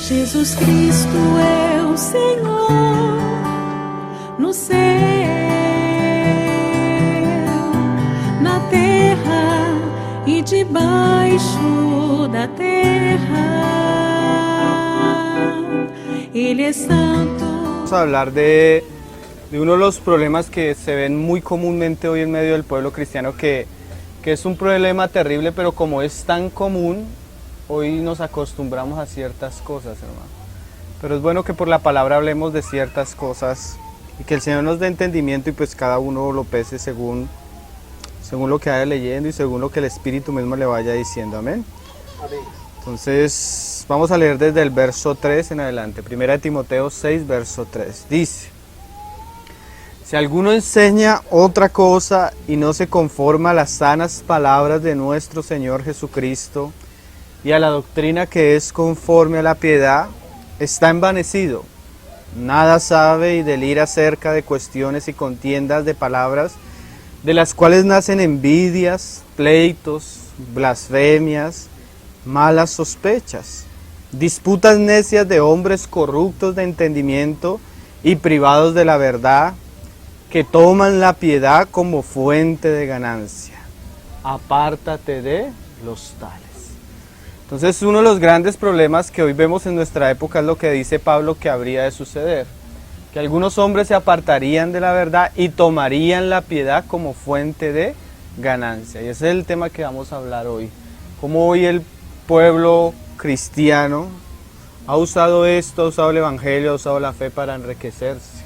Jesus Cristo é o Senhor no céu, na terra e debaixo da terra. Ele é santo. Vamos a hablar de uno de los problemas que se ven muy comúnmente hoy en medio del pueblo cristiano, que es un problema terrible, pero como es tan común, hoy nos acostumbramos a ciertas cosas, hermano. Pero es bueno que por la palabra hablemos de ciertas cosas y que el Señor nos dé entendimiento y pues cada uno lo pese según lo que vaya leyendo y según lo que el Espíritu mismo le vaya diciendo. Amén. Amén. Entonces vamos a leer desde el verso 3 en adelante. Primera de Timoteo 6, verso 3. Dice: si alguno enseña otra cosa y no se conforma a las sanas palabras de nuestro Señor Jesucristo y a la doctrina que es conforme a la piedad, está envanecido. Nada sabe y delira acerca de cuestiones y contiendas de palabras, de las cuales nacen envidias, pleitos, blasfemias, malas sospechas, disputas necias de hombres corruptos de entendimiento y privados de la verdad, que toman la piedad como fuente de ganancia. Apártate de los tales. Entonces, uno de los grandes problemas que hoy vemos en nuestra época es lo que dice Pablo que habría de suceder. Que algunos hombres se apartarían de la verdad y tomarían la piedad como fuente de ganancia. Y ese es el tema que vamos a hablar hoy. Cómo hoy el pueblo cristiano ha usado esto, ha usado el evangelio, ha usado la fe para enriquecerse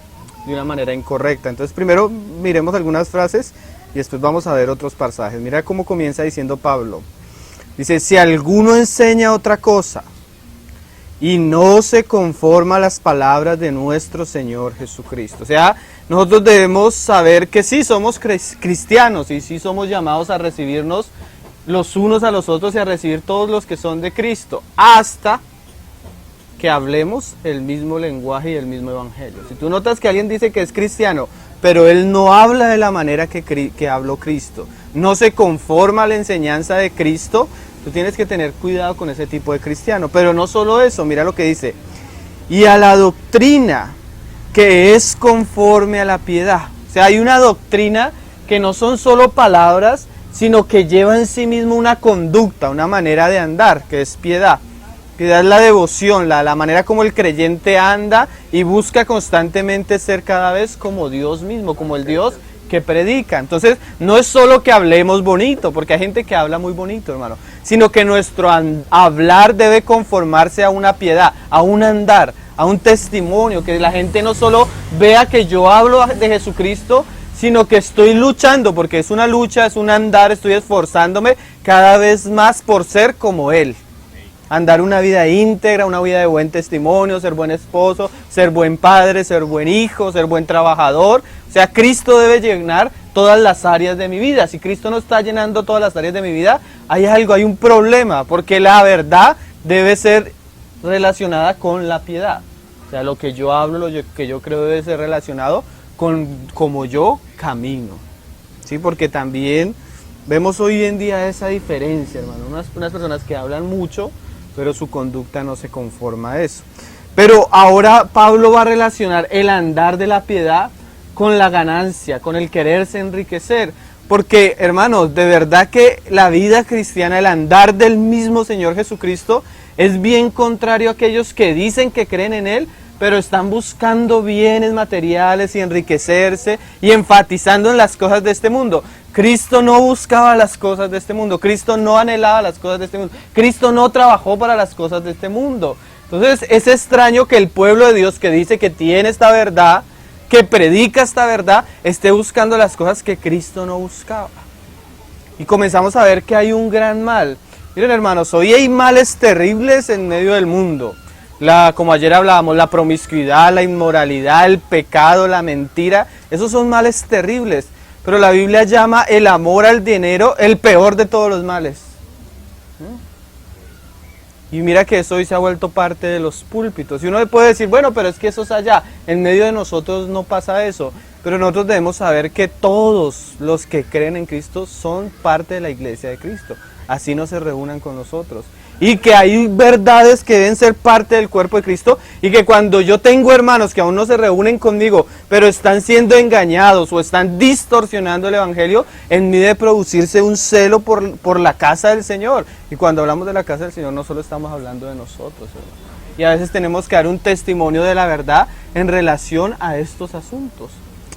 de una manera incorrecta. Entonces primero miremos algunas frases y después vamos a ver otros pasajes. Mira cómo comienza diciendo Pablo. Dice: si alguno enseña otra cosa y no se conforma a las palabras de nuestro Señor Jesucristo. O sea, nosotros debemos saber que sí somos cristianos y sí somos llamados a recibirnos los unos a los otros y a recibir todos los que son de Cristo, hasta que hablemos el mismo lenguaje y el mismo evangelio. Si tú notas que alguien dice que es cristiano, pero él no habla de la manera que habló Cristo, no se conforma a la enseñanza de Cristo, tú tienes que tener cuidado con ese tipo de cristiano. Pero no solo eso, mira lo que dice: y a la doctrina que es conforme a la piedad. O sea, hay una doctrina que no son solo palabras, sino que lleva en sí mismo una conducta, una manera de andar, que es piedad. Piedad es la devoción, la manera como el creyente anda y busca constantemente ser cada vez como Dios mismo, como el Dios que predica. Entonces, no es solo que hablemos bonito, porque hay gente que habla muy bonito, hermano, sino que nuestro hablar debe conformarse a una piedad, a un andar, a un testimonio, que la gente no solo vea que yo hablo de Jesucristo, sino que estoy luchando, porque es una lucha, es un andar, estoy esforzándome cada vez más por ser como Él. Andar una vida íntegra, una vida de buen testimonio, ser buen esposo, ser buen padre, ser buen hijo, ser buen trabajador. O sea, Cristo debe llenar todas las áreas de mi vida. Si Cristo no está llenando todas las áreas de mi vida, hay algo, hay un problema, porque la verdad debe ser relacionada con la piedad. O sea, lo que yo hablo, lo que yo creo debe ser relacionado con cómo yo camino. ¿Sí? Porque también vemos hoy en día esa diferencia, hermano. Unas personas que hablan mucho, pero su conducta no se conforma a eso. Pero ahora Pablo va a relacionar el andar de la piedad con la ganancia, con el quererse enriquecer. Porque, hermanos, de verdad que la vida cristiana, el andar del mismo Señor Jesucristo, es bien contrario a aquellos que dicen que creen en Él, pero están buscando bienes materiales y enriquecerse y enfatizando en las cosas de este mundo. Cristo no buscaba las cosas de este mundo, Cristo no anhelaba las cosas de este mundo, Cristo no trabajó para las cosas de este mundo. Entonces es extraño que el pueblo de Dios, que dice que tiene esta verdad, que predica esta verdad, esté buscando las cosas que Cristo no buscaba. Y comenzamos a ver que hay un gran mal. Miren, hermanos, hoy hay males terribles en medio del mundo. Como ayer hablábamos, la promiscuidad, la inmoralidad, el pecado, la mentira, esos son males terribles. Pero la Biblia llama el amor al dinero el peor de todos los males. Y mira que eso hoy se ha vuelto parte de los púlpitos. Y uno le puede decir, bueno, pero es que eso es allá. En medio de nosotros no pasa eso. Pero nosotros debemos saber que todos los que creen en Cristo son parte de la iglesia de Cristo. así no se reúnan con nosotros. Y que hay verdades que deben ser parte del cuerpo de Cristo, y que cuando yo tengo hermanos que aún no se reúnen conmigo, pero están siendo engañados o están distorsionando el Evangelio, en mí debe producirse un celo por la casa del Señor. Y cuando hablamos de la casa del Señor no solo estamos hablando de nosotros, hermano. Y a veces tenemos que dar un testimonio de la verdad en relación a estos asuntos.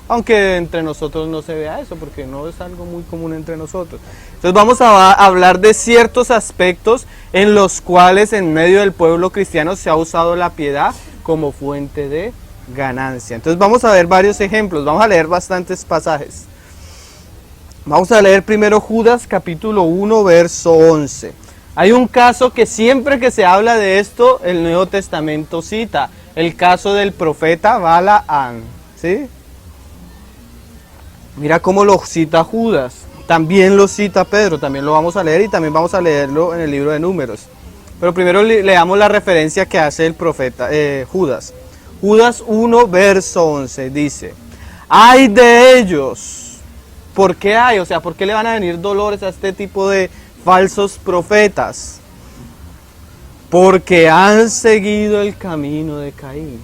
Aunque entre nosotros no se vea eso, porque no es algo muy común entre nosotros. Entonces vamos a hablar de ciertos aspectos en los cuales en medio del pueblo cristiano se ha usado la piedad como fuente de ganancia. Entonces vamos a ver varios ejemplos, vamos a leer bastantes pasajes. Vamos a leer primero Judas capítulo 1 verso 11. Hay un caso que siempre que se habla de esto, el Nuevo Testamento cita, el caso del profeta Balaán, ¿sí? Mira cómo lo cita Judas, también lo cita Pedro, también lo vamos a leer y también vamos a leerlo en el libro de Números. Pero primero leamos la referencia que hace el profeta Judas. Judas 1 verso 11 dice, ¡ay de ellos! ¿Por qué hay? O sea, ¿por qué le van a venir dolores a este tipo de falsos profetas? Porque han seguido el camino de Caín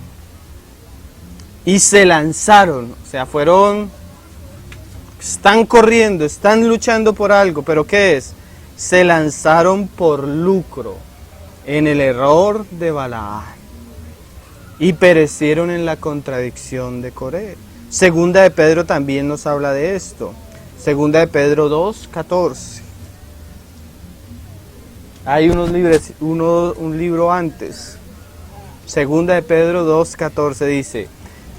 y se lanzaron, o sea, están corriendo, están luchando por algo, pero ¿qué es? Se lanzaron por lucro en el error de Balaán y perecieron en la contradicción de Coré. Segunda de Pedro también nos habla de esto. Segunda de Pedro 2:14. Hay un libro antes. Segunda de Pedro 2:14 dice,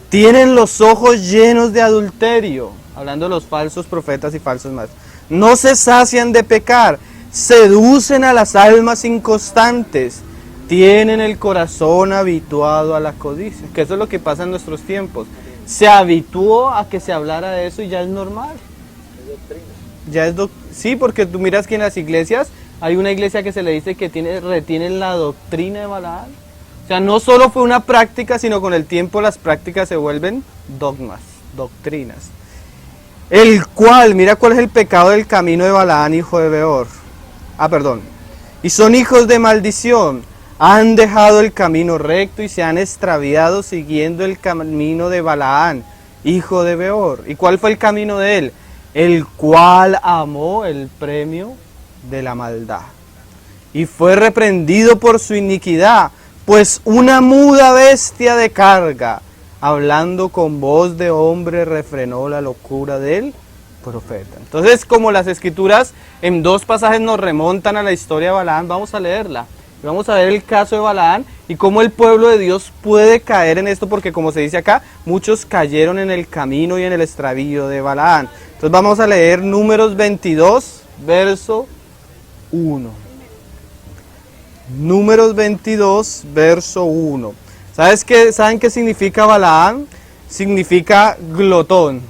tienen los ojos llenos de adulterio, hablando de los falsos profetas y falsos maestros. No se sacian de pecar, seducen a las almas inconstantes, tienen el corazón habituado a la codicia. Que eso es lo que pasa en nuestros tiempos. Se habituó a que se hablara de eso y ya es normal. Sí, porque tú miras que en las iglesias hay una iglesia que se le dice que retienen la doctrina de Balaán. O sea, no solo fue una práctica, sino con el tiempo las prácticas se vuelven dogmas, doctrinas. El cual, mira cuál es el pecado del camino de Balaán, hijo de Beor. Y son hijos de maldición. Han dejado el camino recto y se han extraviado siguiendo el camino de Balaán, hijo de Beor. ¿Y cuál fue el camino de él? El cual amó el premio de la maldad y fue reprendido por su iniquidad, pues una muda bestia de carga, hablando con voz de hombre, refrenó la locura del profeta. Entonces, como las escrituras en dos pasajes nos remontan a la historia de Balaán, vamos a leerla. Vamos a ver el caso de Balaán y cómo el pueblo de Dios puede caer en esto, porque como se dice acá, muchos cayeron en el camino y en el extravío de Balaán. Entonces vamos a leer Números 22, verso 1. Números 22, verso 1. ¿Saben qué significa Balaán? Significa glotón,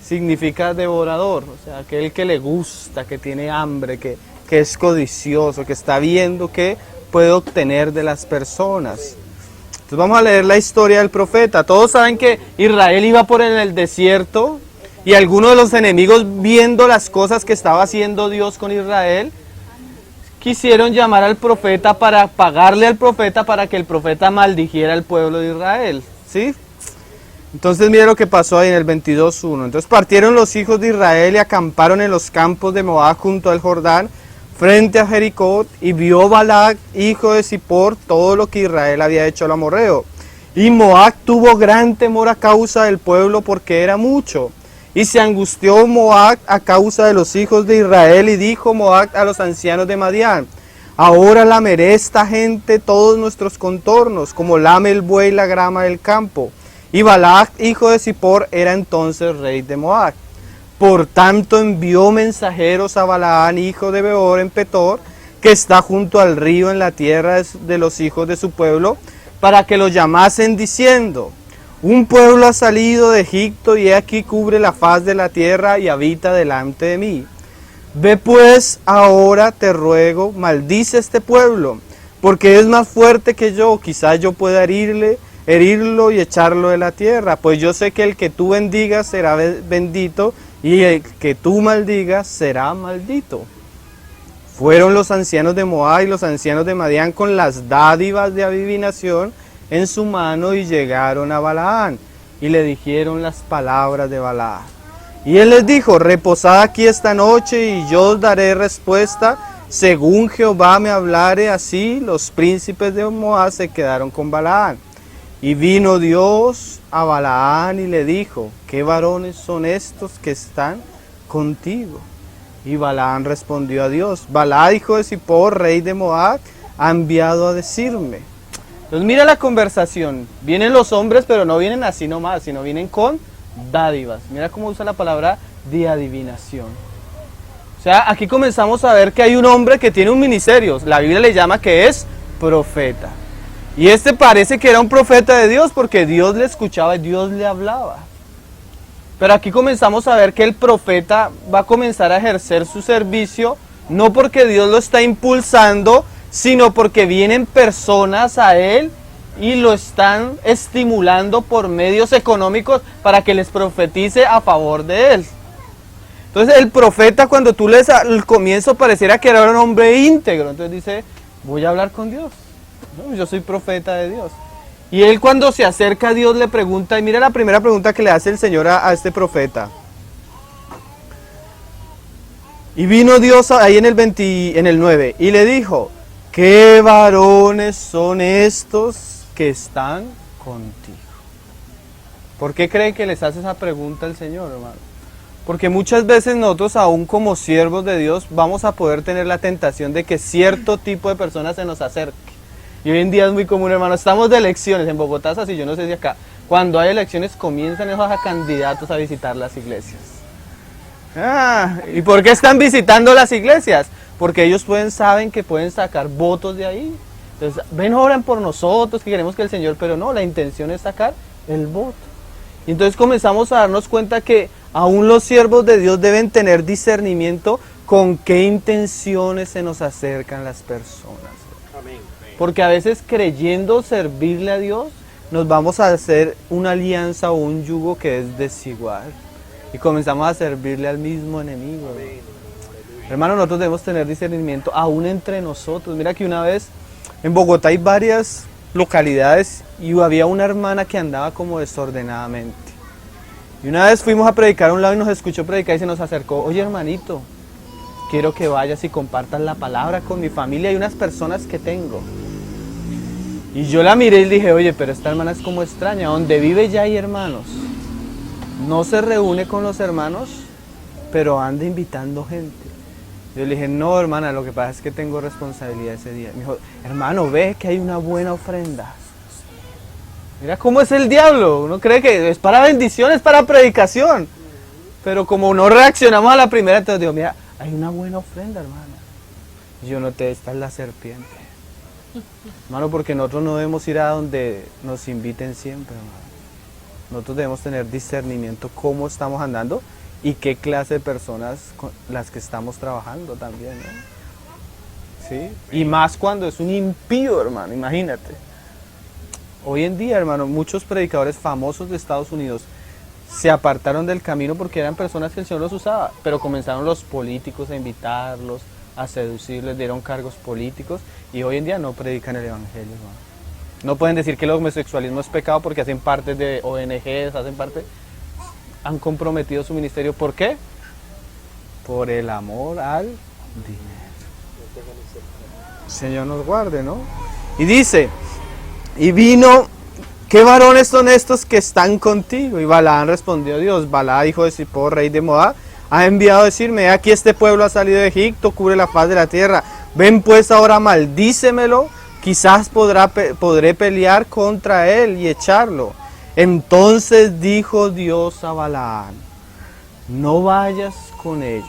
significa devorador, o sea, aquel que le gusta, que tiene hambre, que es codicioso, que está viendo qué puede obtener de las personas. Entonces vamos a leer la historia del profeta. Todos saben que Israel iba por en el desierto y algunos de los enemigos, viendo las cosas que estaba haciendo Dios con Israel, quisieron llamar al profeta para pagarle al profeta para que el profeta maldijera al pueblo de Israel, ¿sí? Entonces mire lo que pasó ahí en el 22:1. Entonces partieron los hijos de Israel y acamparon en los campos de Moab junto al Jordán, frente a Jericó, y vio Balac, hijo de Zippor, todo lo que Israel había hecho al amorreo. Y Moab tuvo gran temor a causa del pueblo, porque era mucho. Y se angustió Moab a causa de los hijos de Israel, y dijo Moab a los ancianos de Madián, ahora lameré esta gente todos nuestros contornos, como lame el buey la grama del campo. Y Balac, hijo de Zippor, era entonces rey de Moab. Por tanto envió mensajeros a Balaán, hijo de Beor, en Petor, que está junto al río en la tierra de los hijos de su pueblo, para que lo llamasen diciendo, un pueblo ha salido de Egipto y he aquí cubre la faz de la tierra y habita delante de mí. Ve pues ahora, te ruego, maldice este pueblo, porque es más fuerte que yo, quizás yo pueda herirlo y echarlo de la tierra, pues yo sé que el que tú bendigas será bendito y el que tú maldigas será maldito. Fueron los ancianos de Moab y los ancianos de Madián con las dádivas de adivinación en su mano y llegaron a Balaam y le dijeron las palabras de Balaam. Y él les dijo, reposad aquí esta noche y yo os daré respuesta según Jehová me hablare. Así los príncipes de Moab se quedaron con Balaam. Y vino Dios a Balaam y le dijo, ¿qué varones son estos que están contigo? Y Balaam respondió a Dios, Balaam, hijo de Zippor, rey de Moab, ha enviado a decirme. Entonces mira la conversación, vienen los hombres, pero no vienen así nomás, sino vienen con dádivas. Mira cómo usa la palabra de adivinación. O sea, aquí comenzamos a ver que hay un hombre que tiene un ministerio, la Biblia le llama que es profeta. Y este parece que era un profeta de Dios porque Dios le escuchaba y Dios le hablaba. Pero aquí comenzamos a ver que el profeta va a comenzar a ejercer su servicio, no porque Dios lo está impulsando, sino porque vienen personas a él y lo están estimulando por medios económicos para que les profetice a favor de él. Entonces el profeta, cuando tú lees al comienzo, pareciera que era un hombre íntegro. Entonces dice, voy a hablar con Dios. No, yo soy profeta de Dios. Y él cuando se acerca a Dios le pregunta, y mira la primera pregunta que le hace el Señor a este profeta. Y vino Dios ahí en el 9, y le dijo, ¿qué varones son estos que están contigo? ¿Por qué creen que les hace esa pregunta el Señor, hermano? Porque muchas veces nosotros, aún como siervos de Dios, vamos a poder tener la tentación de que cierto tipo de personas se nos acerque. Y hoy en día es muy común, hermano, estamos de elecciones en Bogotá, es así, yo no sé si acá, cuando hay elecciones comienzan esos candidatos a visitar las iglesias. ¿Y por qué están visitando las iglesias? Porque ellos saben que pueden sacar votos de ahí. Entonces, ven, oran por nosotros, que queremos que el Señor, pero no, la intención es sacar el voto. Y entonces comenzamos a darnos cuenta que aún los siervos de Dios deben tener discernimiento con qué intenciones se nos acercan las personas. Porque a veces creyendo servirle a Dios, nos vamos a hacer una alianza o un yugo que es desigual. Y comenzamos a servirle al mismo enemigo. Hermano, nosotros debemos tener discernimiento aún entre nosotros. Mira que una vez en Bogotá hay varias localidades y había una hermana que andaba como desordenadamente. Y una vez fuimos a predicar a un lado y nos escuchó predicar y se nos acercó, oye hermanito, quiero que vayas y compartas la palabra con mi familia y unas personas que tengo. Y yo la miré y dije, oye, pero esta hermana es como extraña, donde vive ya hay hermanos. No se reúne con los hermanos, pero anda invitando gente. Yo le dije, no hermana, lo que pasa es que tengo responsabilidad ese día. Me dijo, hermano, ve que hay una buena ofrenda. Mira cómo es el diablo, uno cree que es para bendición, es para predicación. Pero como no reaccionamos a la primera, entonces digo, mira, hay una buena ofrenda, hermana. Y yo noté, esta es la serpiente. Hermano, porque nosotros no debemos ir a donde nos inviten siempre, hermano. Nosotros debemos tener discernimiento cómo estamos andando y qué clase de personas con las que estamos trabajando también, ¿no? ¿Sí? Y más cuando es un impío, hermano, imagínate. Hoy en día, hermano, muchos predicadores famosos de Estados Unidos se apartaron del camino porque eran personas que el Señor los usaba, pero comenzaron los políticos a invitarlos, a seducirles, dieron cargos políticos y hoy en día no predican el evangelio, hermano. No pueden decir que el homosexualismo es pecado porque hacen parte de ONGs, han comprometido su ministerio. ¿Por qué? Por el amor al dinero. Señor nos guarde, ¿no? Y dice, y vino, ¿qué varones son estos que están contigo? Y Balaam respondió a Dios, Balaam, hijo de Zippor, rey de Moab, ha enviado a decirme, aquí este pueblo ha salido de Egipto, cubre la faz de la tierra. Ven pues ahora, maldícemelo, quizás podré pelear contra él y echarlo. Entonces dijo Dios a Balaam, no vayas con ellos,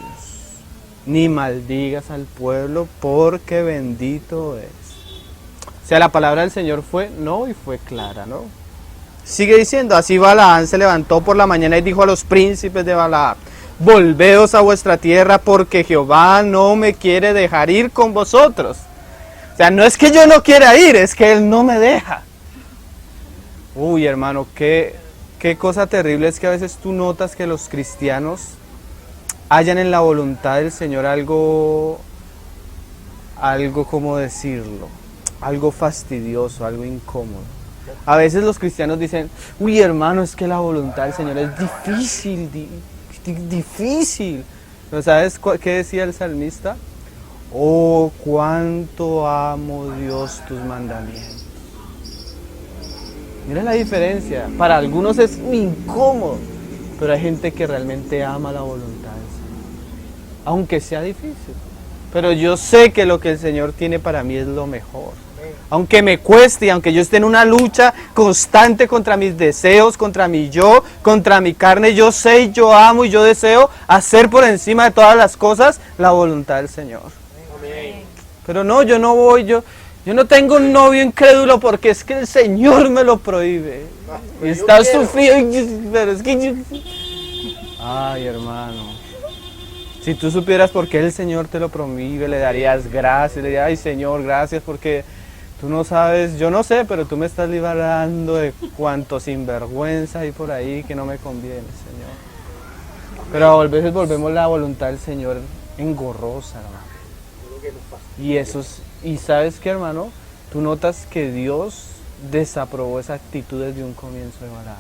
ni maldigas al pueblo, porque bendito es. O sea, la palabra del Señor fue no y fue clara, ¿no? Sigue diciendo, así Balaam se levantó por la mañana y dijo a los príncipes de Balaam, volveos a vuestra tierra porque Jehová no me quiere dejar ir con vosotros. O sea, no es que yo no quiera ir, es que Él no me deja. Uy, hermano, qué cosa terrible es que a veces tú notas que los cristianos hallan en la voluntad del Señor algo algo, ¿cómo decirlo? Algo fastidioso, algo incómodo. A veces los cristianos dicen, uy hermano, es que la voluntad del Señor es difícil, difícil. ¿No sabes qué decía el salmista? Oh, cuánto amo, Dios, tus mandamientos. Mira la diferencia. Para algunos es incómodo, pero hay gente que realmente ama la voluntad del Señor, aunque sea difícil. Pero yo sé que lo que el Señor tiene para mí es lo mejor. Aunque me cueste y aunque yo esté en una lucha constante contra mis deseos, contra mi yo, contra mi carne, yo sé, yo amo y yo deseo hacer por encima de todas las cosas la voluntad del Señor. Amén. Pero no, yo no voy, yo no tengo un novio incrédulo porque es que el Señor me lo prohíbe. Y está sufriendo, pero es que yo... Ay, hermano. Si tú supieras por qué el Señor te lo prohíbe, le darías gracias, le dirías, ay Señor, gracias porque tú no sabes, yo no sé, pero tú me estás librando de cuanto sinvergüenza hay por ahí que no me conviene, Señor. Pero a veces volvemos la voluntad del Señor engorrosa, hermano. Y sabes qué, hermano, tú notas que Dios desaprobó esa actitud desde un comienzo de Balaam.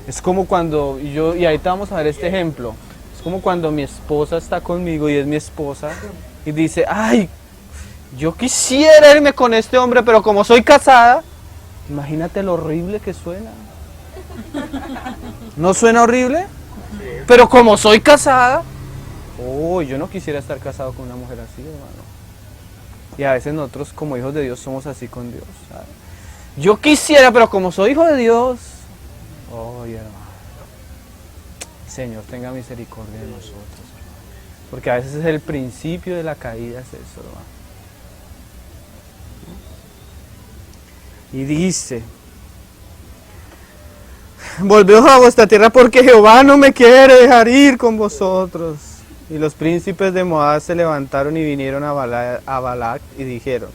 Es como cuando y ahorita vamos a ver este ejemplo. Es como cuando mi esposa está conmigo y es mi esposa y dice, ay, yo quisiera irme con este hombre, pero como soy casada, imagínate lo horrible que suena. ¿No suena horrible? Pero como soy casada, oh, yo no quisiera estar casado con una mujer así, hermano. Y a veces nosotros como hijos de Dios somos así con Dios, ¿sabes? Yo quisiera, pero como soy hijo de Dios, oh, hermano, Señor, tenga misericordia de nosotros, hermano. Porque a veces es el principio de la caída, es eso, hermano. Y dice, volveos a vuestra tierra porque Jehová no me quiere dejar ir con vosotros. Y los príncipes de Moab se levantaron y vinieron a Balac y dijeron,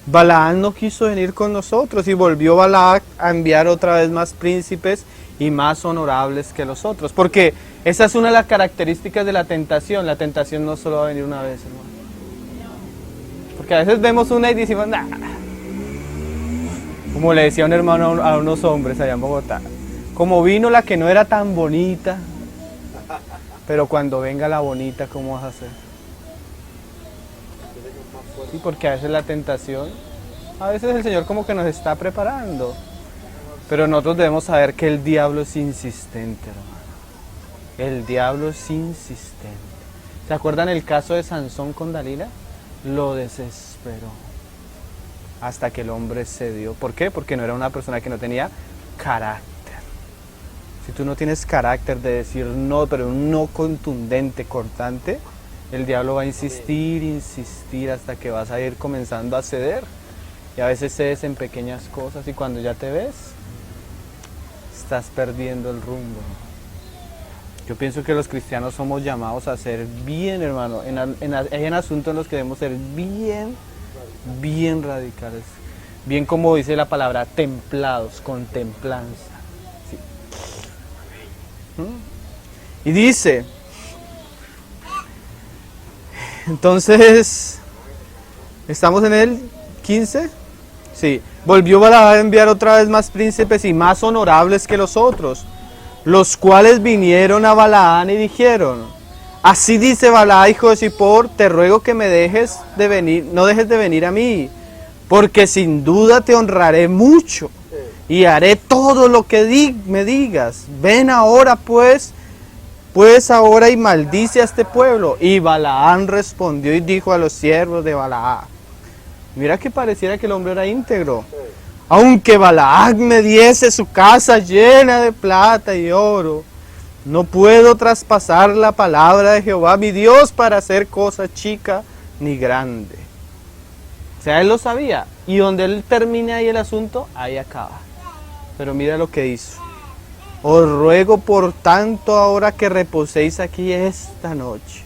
Balaam no quiso venir con nosotros. Y volvió Balac a enviar otra vez más príncipes y más honorables que los otros. Porque esa es una de las características de la tentación. La tentación no solo va a venir una vez, hermano. Porque a veces vemos una y decimos, nah. Como le decía un hermano a unos hombres allá en Bogotá, como vino la que no era tan bonita, pero cuando venga la bonita, ¿cómo vas a hacer? Sí, porque a veces la tentación, a veces el Señor como que nos está preparando, pero nosotros debemos saber que el diablo es insistente, hermano. El diablo es insistente. ¿Se acuerdan el caso de Sansón con Dalila? Lo desesperó hasta que el hombre cedió. ¿Por qué? Porque no era una persona que no tenía carácter. Si tú no tienes carácter de decir no, pero un no contundente, cortante, el diablo va a insistir, insistir hasta que vas a ir comenzando a ceder. Y a veces cedes en pequeñas cosas y cuando ya te ves, estás perdiendo el rumbo. Yo pienso que los cristianos somos llamados a ser bien, hermano. Hay en asuntos en los que debemos ser bien radicales. Bien, como dice la palabra, templados, con templanza. Sí. Y dice, entonces, ¿estamos en el 15? Sí. Volvió Balaam a enviar otra vez más príncipes y más honorables que los otros, los cuales vinieron a Balaam y dijeron, así dice Balaam, hijo de Zippor, te ruego que me dejes de venir, no dejes de venir a mí, porque sin duda te honraré mucho y haré todo lo que me digas. Ven ahora pues ahora y maldice a este pueblo. Y Balaam respondió y dijo a los siervos de Balaam, mira que pareciera que el hombre era íntegro. Aunque Balaam me diese su casa llena de plata y oro, no puedo traspasar la palabra de Jehová mi Dios para hacer cosa chica ni grande. O sea, él lo sabía. Y donde él termine ahí el asunto, ahí acaba. Pero mira lo que hizo. Os ruego por tanto ahora que reposéis aquí esta noche,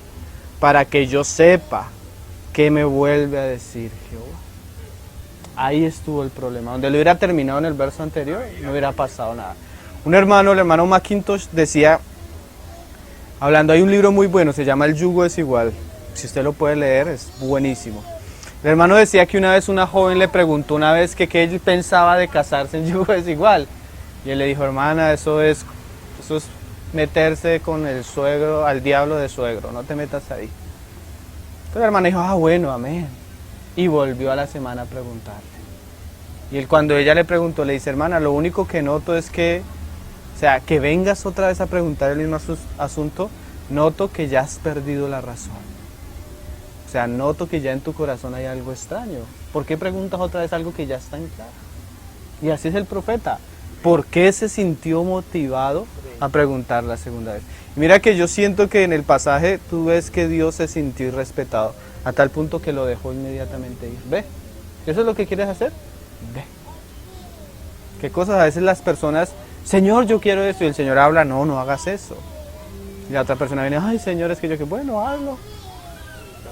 para que yo sepa qué me vuelve a decir Jehová. Ahí estuvo el problema. Donde lo hubiera terminado en el verso anterior, no hubiera pasado nada. Un hermano, el hermano McIntosh decía, hablando, hay un libro muy bueno, se llama El yugo desigual. Si usted lo puede leer, es buenísimo. El hermano decía que una vez una joven le preguntó una vez que qué él pensaba de casarse en yugo desigual. Y él le dijo, hermana, eso es meterse con el suegro, al diablo de suegro, no te metas ahí. Entonces la hermana dijo, bueno, amén. Y volvió a la semana a preguntarle. Y él, cuando ella le preguntó, le dice, hermana, lo único que noto es que, o sea, que vengas otra vez a preguntar el mismo asunto, noto que ya has perdido la razón. O sea, noto que ya en tu corazón hay algo extraño. ¿Por qué preguntas otra vez algo que ya está en claro? Y así es el profeta. ¿Por qué se sintió motivado a preguntar la segunda vez? Y mira que yo siento que en el pasaje tú ves que Dios se sintió irrespetado, a tal punto que lo dejó inmediatamente ir. Ve, ¿eso es lo que quieres hacer? Ve. ¿Qué cosas a veces las personas, Señor, yo quiero esto, y el Señor habla, no, no hagas eso. Y la otra persona viene, ay, Señor, es que yo, que bueno, hazlo.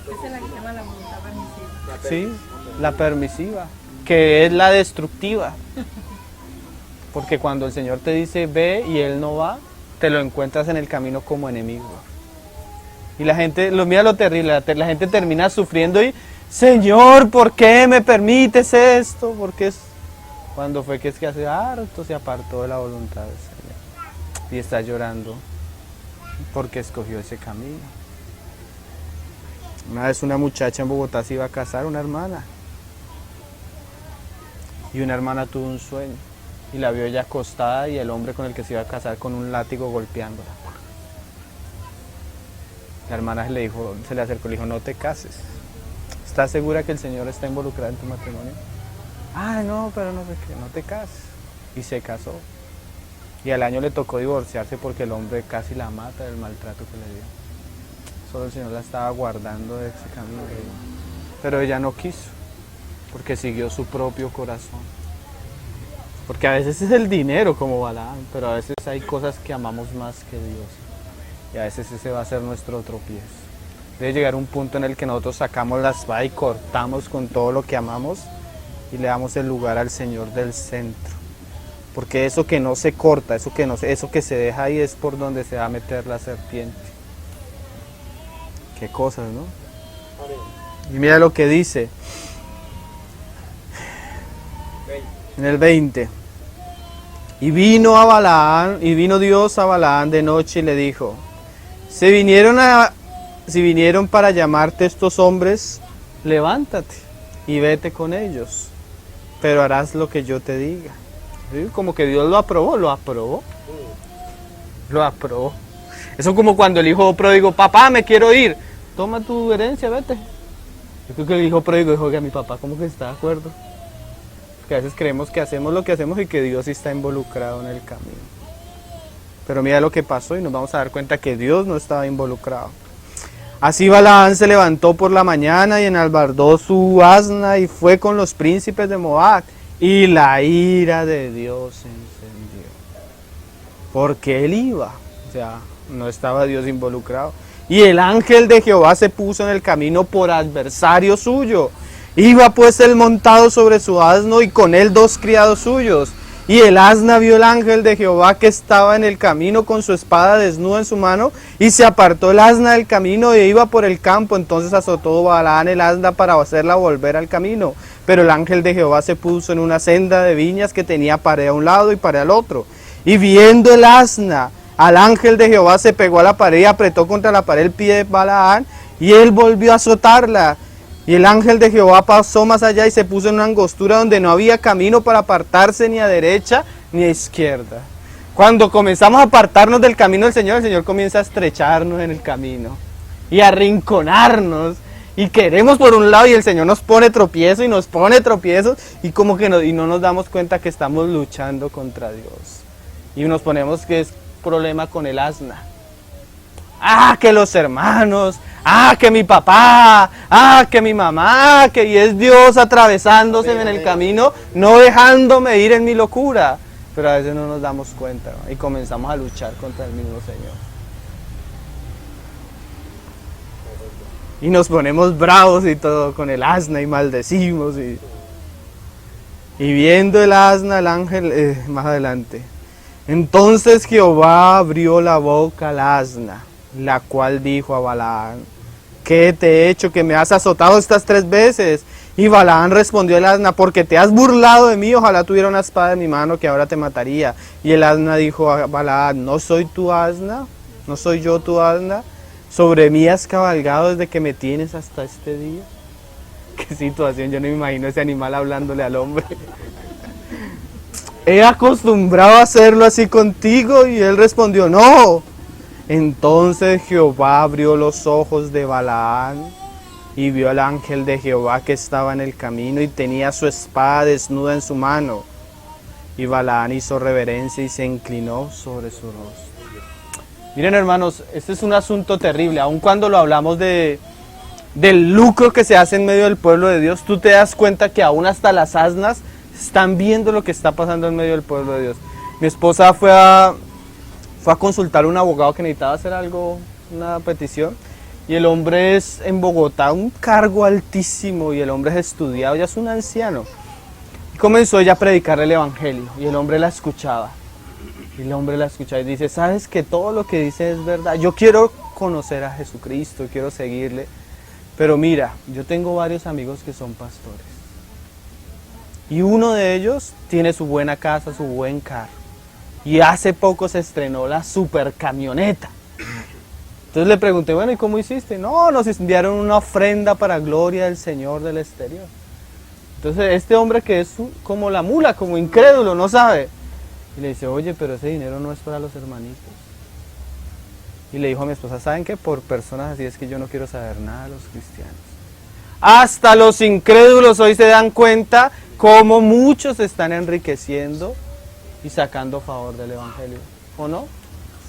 Esa es la que se llama la voluntad permisiva. Sí, la permisiva, que es la destructiva. Porque cuando el Señor te dice ve y Él no va, te lo encuentras en el camino como enemigo. Y la gente, mira lo terrible, la gente termina sufriendo y, Señor, ¿por qué me permites esto? Porque es cuando fue que es que hace harto se apartó de la voluntad del Señor. Y está llorando porque escogió ese camino. Una vez una muchacha en Bogotá se iba a casar, una hermana. Y una hermana tuvo un sueño. Y la vio ella acostada y el hombre con el que se iba a casar con un látigo golpeándola. La hermana se le acercó y le dijo, no te cases. ¿Estás segura que el Señor está involucrado en tu matrimonio? Ah, no, pero no sé qué, no te cases. Y se casó. Y al año le tocó divorciarse porque el hombre casi la mata del maltrato que le dio. Solo el Señor la estaba guardando de ese camino. Pero ella no quiso, porque siguió su propio corazón. Porque a veces es el dinero como Balaam, pero a veces hay cosas que amamos más que Dios. Y a veces ese va a ser nuestro tropiezo. Debe llegar un punto en el que nosotros sacamos la espada y cortamos con todo lo que amamos y le damos el lugar al Señor del centro. Porque eso que no se corta, eso que se deja ahí es por donde se va a meter la serpiente. Qué cosas, ¿no? Y mira lo que dice en el 20. Y vino Dios a Balaam de noche y le dijo, si vinieron para llamarte estos hombres, levántate y vete con ellos, pero harás lo que yo te diga. ¿Sí? Como que Dios lo aprobó. Eso como cuando el hijo pródigo, papá, me quiero ir, toma tu herencia, vete. Yo creo que el hijo pródigo dijo, oiga, mi papá, ¿cómo que está de acuerdo? Que a veces creemos que hacemos lo que hacemos y que Dios sí está involucrado en el camino. Pero mira lo que pasó y nos vamos a dar cuenta que Dios no estaba involucrado. Así Balaam se levantó por la mañana y enalbardó su asna y fue con los príncipes de Moab. Y la ira de Dios se encendió. Porque él iba, o sea, no estaba Dios involucrado. Y el ángel de Jehová se puso en el camino por adversario suyo. Iba pues él montado sobre su asno y con él 2 criados suyos. Y el asna vio el ángel de Jehová que estaba en el camino con su espada desnuda en su mano, y se apartó el asna del camino e iba por el campo. Entonces azotó Balaam el asna para hacerla volver al camino. Pero el ángel de Jehová se puso en una senda de viñas que tenía pared a un lado y pared al otro. Y viendo el asna al ángel de Jehová, se pegó a la pared y apretó contra la pared el pie de Balaam, y él volvió a azotarla. Y el ángel de Jehová pasó más allá y se puso en una angostura donde no había camino para apartarse ni a derecha ni a izquierda. Cuando comenzamos a apartarnos del camino del Señor, el Señor comienza a estrecharnos en el camino y a arrinconarnos. Y queremos por un lado y el Señor nos pone tropiezos y nos pone tropiezos y como que no nos damos cuenta que estamos luchando contra Dios. Y nos ponemos que es problema con el asna. Ah, que los hermanos, ah, que mi papá, ah, que mi mamá, y es Dios atravesándose en el camino, no dejándome ir en mi locura. Pero a veces no nos damos cuenta, ¿no? Y comenzamos a luchar contra el mismo Señor. Y nos ponemos bravos y todo con el asna y maldecimos. Y viendo el asna, el ángel, más adelante. Entonces Jehová abrió la boca al asna, la cual dijo a Balaam, ¿qué te he hecho que me has azotado estas 3 veces? Y Balaán respondió el asna, porque te has burlado de mí, ojalá tuviera una espada en mi mano que ahora te mataría. Y el asna dijo a Balaán, ¿no soy tu asna? ¿No soy yo tu asna? ¿Sobre mí has cabalgado desde que me tienes hasta este día? Qué situación, yo no me imagino ese animal hablándole al hombre. He acostumbrado a hacerlo así contigo. Y él respondió, no. Entonces Jehová abrió los ojos de Balaán y vio al ángel de Jehová que estaba en el camino y tenía su espada desnuda en su mano. Y Balaán hizo reverencia y se inclinó sobre su rostro. Miren, hermanos, este es un asunto terrible. Aun cuando lo hablamos del lucro que se hace en medio del pueblo de Dios, tú te das cuenta que aún hasta las asnas están viendo lo que está pasando en medio del pueblo de Dios. Mi esposa fue a consultar a un abogado que necesitaba hacer algo, una petición. Y el hombre es en Bogotá, un cargo altísimo, y el hombre es estudiado, ya es un anciano. Y comenzó ella a predicarle el evangelio, y el hombre la escuchaba. Y el hombre la escuchaba y dice, ¿sabes que todo lo que dice es verdad? Yo quiero conocer a Jesucristo, quiero seguirle. Pero mira, yo tengo varios amigos que son pastores. Y uno de ellos tiene su buena casa, su buen carro. Y hace poco se estrenó la super camioneta. Entonces le pregunté, bueno, ¿y cómo hiciste? No, nos enviaron una ofrenda para gloria del Señor del exterior. Entonces este hombre que es como la mula, como incrédulo, no sabe. Y le dice, oye, pero ese dinero no es para los hermanitos. Y le dijo a mi esposa, ¿saben qué? Por personas así es que yo no quiero saber nada de los cristianos. Hasta los incrédulos hoy se dan cuenta cómo muchos se están enriqueciendo y sacando favor del evangelio, ¿o no?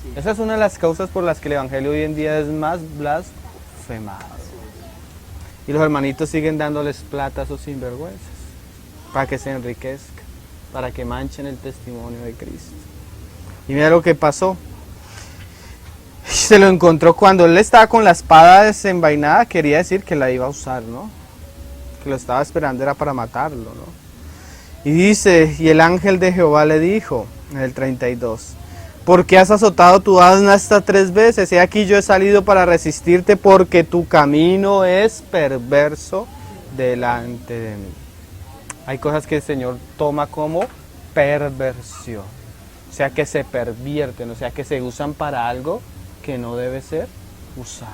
Sí. Esa es una de las causas por las que el evangelio hoy en día es más blasfemado. Y los hermanitos siguen dándoles plata a esos sinvergüenzas para que se enriquezcan, para que manchen el testimonio de Cristo. Y mira lo que pasó. Se lo encontró cuando él estaba con la espada desenvainada, quería decir que la iba a usar, ¿no? Que lo estaba esperando era para matarlo, ¿no? Y dice, y el ángel de Jehová le dijo, en el 32, ¿por qué has azotado tu asna hasta 3 veces? He aquí yo he salido para resistirte porque tu camino es perverso delante de mí. Hay cosas que el Señor toma como perversión, o sea que se pervierten, o sea que se usan para algo que no debe ser usado.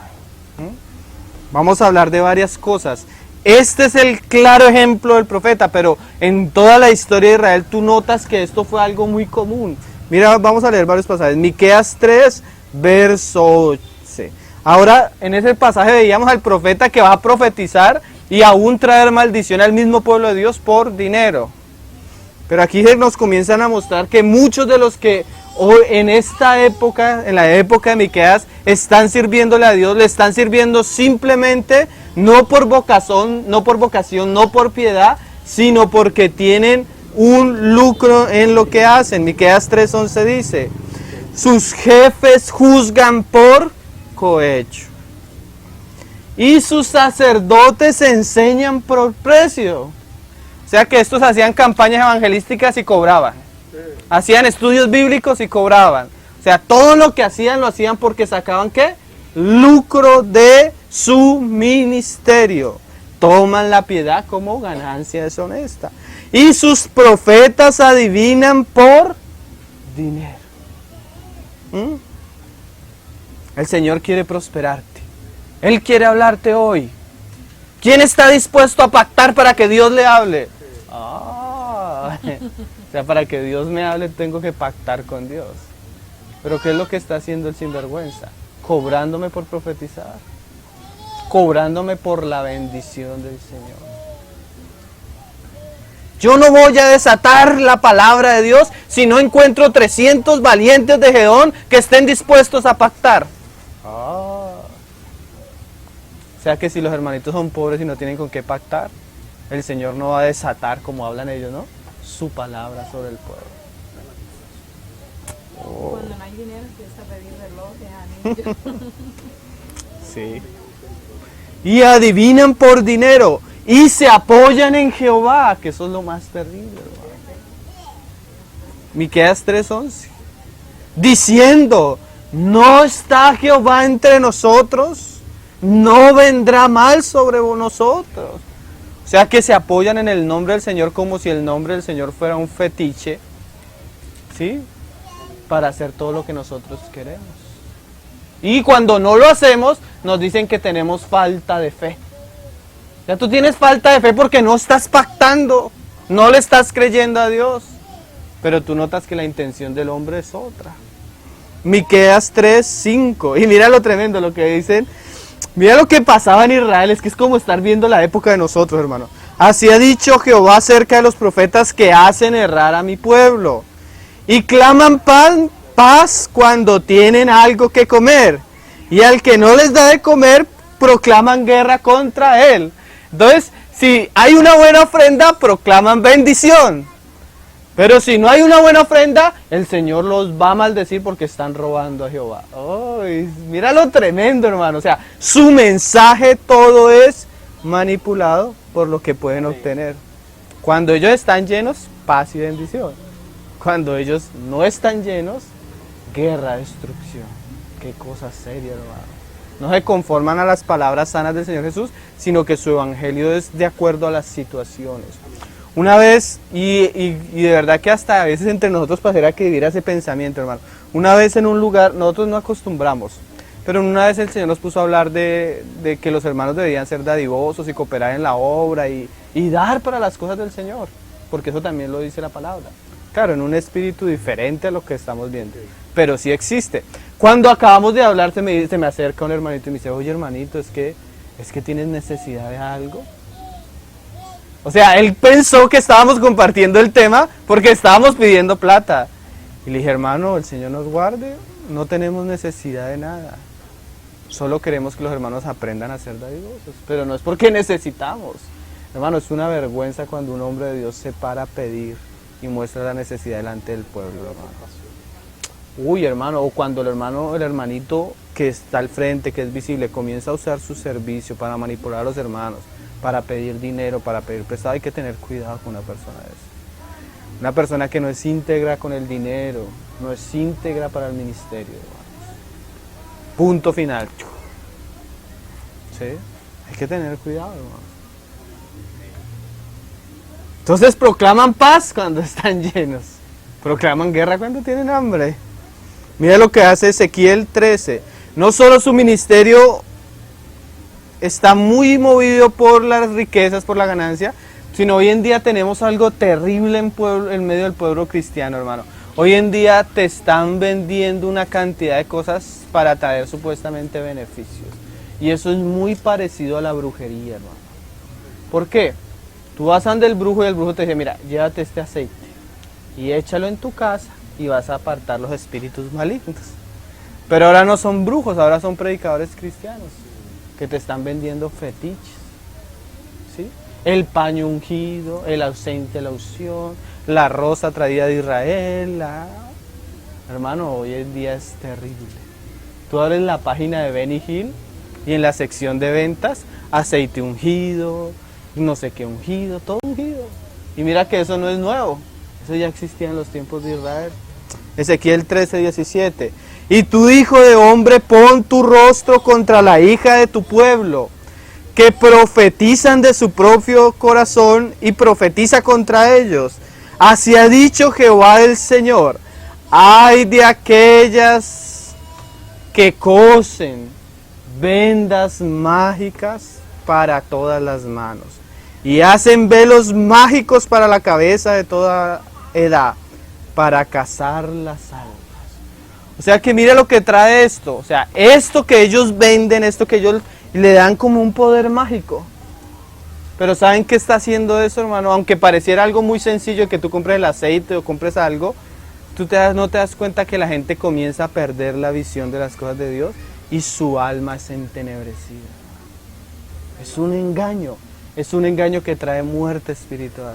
Vamos a hablar de varias cosas. Este es el claro ejemplo del profeta, pero en toda la historia de Israel tú notas que esto fue algo muy común. Mira, vamos a leer varios pasajes. Miqueas 3, verso 11. Ahora, en ese pasaje veíamos al profeta que va a profetizar y aún traer maldición al mismo pueblo de Dios por dinero. Pero aquí nos comienzan a mostrar que muchos de los que hoy en esta época, en la época de Miqueas, están sirviéndole a Dios, le están sirviendo simplemente no por vocación, no por piedad, sino porque tienen un lucro en lo que hacen. Miqueas 3:11 dice, sus jefes juzgan por cohecho y sus sacerdotes enseñan por precio. O sea que estos hacían campañas evangelísticas y cobraban. Hacían estudios bíblicos y cobraban. O sea, todo lo que hacían lo hacían porque sacaban ¿qué? Lucro de su ministerio. Toman la piedad como ganancia deshonesta. Y sus profetas adivinan por dinero. El Señor quiere prosperarte. Él quiere hablarte hoy. ¿Quién está dispuesto a pactar para que Dios le hable? O sea, para que Dios me hable tengo que pactar con Dios. Pero ¿qué es lo que está haciendo el sinvergüenza? Cobrándome por profetizar. Cobrándome por la bendición del Señor. Yo no voy a desatar la palabra de Dios si no encuentro 300 valientes de Gedeón que estén dispuestos a pactar. O sea que si los hermanitos son pobres y no tienen con qué pactar, el Señor no va a desatar, como hablan ellos, ¿no?, su palabra sobre el pueblo. Cuando no hay dinero empieza a pedir relojes, anillos. Sí. Y adivinan por dinero y se apoyan en Jehová, que eso es lo más terrible, hermano. Miqueas 3:11, diciendo, ¿no está Jehová entre nosotros? no vendrá mal sobre nosotros. O sea que se apoyan en el nombre del Señor como si el nombre del Señor fuera un fetiche, ¿sí? Para hacer todo lo que nosotros queremos. Y cuando no lo hacemos, nos dicen que tenemos falta de fe. O sea, tú tienes falta de fe porque no estás pactando, no le estás creyendo a Dios. Pero tú notas que la intención del hombre es otra. Miqueas 3:5. Y mira lo tremendo lo que dicen. Mira lo que pasaba en Israel, es que es como estar viendo la época de nosotros, hermano. Así ha dicho Jehová acerca de los profetas que hacen errar a mi pueblo. Y claman paz cuando tienen algo que comer. Y al que no les da de comer, proclaman guerra contra él. Entonces, si hay una buena ofrenda, proclaman bendición. Pero si no hay una buena ofrenda, el Señor los va a maldecir porque están robando a Jehová. Oh, mira lo tremendo, hermano. O sea, su mensaje todo es manipulado por lo que pueden obtener. Cuando ellos están llenos, paz y bendición. Cuando ellos no están llenos, guerra, destrucción. Qué cosa seria, hermano. No se conforman a las palabras sanas del Señor Jesús, sino que su evangelio es de acuerdo a las situaciones. Una vez, y de verdad que hasta a veces entre nosotros pasará que viviera ese pensamiento, hermano. Una vez en un lugar, nosotros no acostumbramos, pero una vez el Señor nos puso a hablar de que los hermanos debían ser dadivosos y cooperar en la obra y dar para las cosas del Señor, porque eso también lo dice la palabra. Claro, en un espíritu diferente a lo que estamos viendo, pero sí existe. Cuando acabamos de hablar, se me acerca un hermanito y me dice, oye hermanito, es que tienes necesidad de algo. O sea, él pensó que estábamos compartiendo el tema porque estábamos pidiendo plata. Y le dije, hermano, el Señor nos guarde, no tenemos necesidad de nada. Solo queremos que los hermanos aprendan a ser dadivosos, pero no es porque necesitamos. Hermano, es una vergüenza cuando un hombre de Dios se para a pedir y muestra la necesidad delante del pueblo, hermano. Uy, hermano, o cuando el hermanito que está al frente, que es visible, comienza a usar su servicio para manipular a los hermanos, para pedir dinero, para pedir prestado, hay que tener cuidado con una persona de esa. Una persona que no es íntegra con el dinero, no es íntegra para el ministerio, hermanos. Punto final. ¿Sí? Hay que tener cuidado, hermano. Entonces proclaman paz cuando están llenos, proclaman guerra cuando tienen hambre. Mira lo que hace Ezequiel 13. No solo su ministerio está muy movido por las riquezas, por la ganancia, sino hoy en día tenemos algo terrible en medio del pueblo cristiano, hermano. Hoy en día te están vendiendo una cantidad de cosas para traer supuestamente beneficios. Y eso es muy parecido a la brujería, hermano. ¿Por qué? Tú vas ante el brujo y el brujo te dice, mira, llévate este aceite y échalo en tu casa y vas a apartar los espíritus malignos. Pero ahora no son brujos, ahora son predicadores cristianos que te están vendiendo fetiches, ¿sí? El paño ungido, el aceite de la unción, la rosa traída de Israel. Hermano, hoy en día es terrible. Tú abres la página de Benny Hill y en la sección de ventas, aceite ungido, no sé qué ungido, todo ungido. Y mira que eso no es nuevo, eso ya existía en los tiempos de Israel. Ezequiel 13:17. Y tú, hijo de hombre, pon tu rostro contra la hija de tu pueblo, que profetizan de su propio corazón, y profetiza contra ellos. Así ha dicho Jehová el Señor: ay de aquellas que cosen vendas mágicas para todas las manos, y hacen velos mágicos para la cabeza de toda edad, para cazar las almas. O sea que mira lo que trae esto. O sea, esto que ellos venden, esto que ellos le dan como un poder mágico. Pero ¿saben qué está haciendo eso, hermano? Aunque pareciera algo muy sencillo, que tú compres el aceite o compres algo, no te das cuenta que la gente comienza a perder la visión de las cosas de Dios y su alma es entenebrecida. Es un engaño que trae muerte espiritual.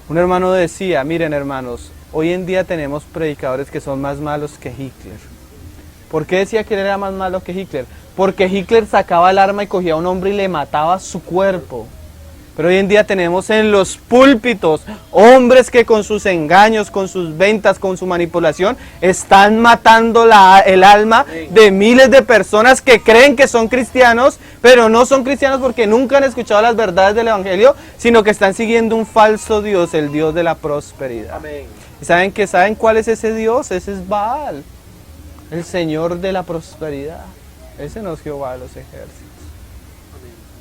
Un hermano decía, miren hermanos, hoy en día tenemos predicadores que son más malos que Hitler. ¿Por qué decía que él era más malo que Hitler? Porque Hitler sacaba el arma y cogía a un hombre y le mataba su cuerpo. Pero hoy en día tenemos en los púlpitos hombres que con sus engaños, con sus ventas, con su manipulación, están matando el alma de miles de personas que creen que son cristianos, pero no son cristianos porque nunca han escuchado las verdades del Evangelio, sino que están siguiendo un falso Dios, el Dios de la prosperidad. Amén. ¿Y saben cuál es ese Dios? Ese es Baal, el Señor de la prosperidad. Ese no es Jehová de los ejércitos.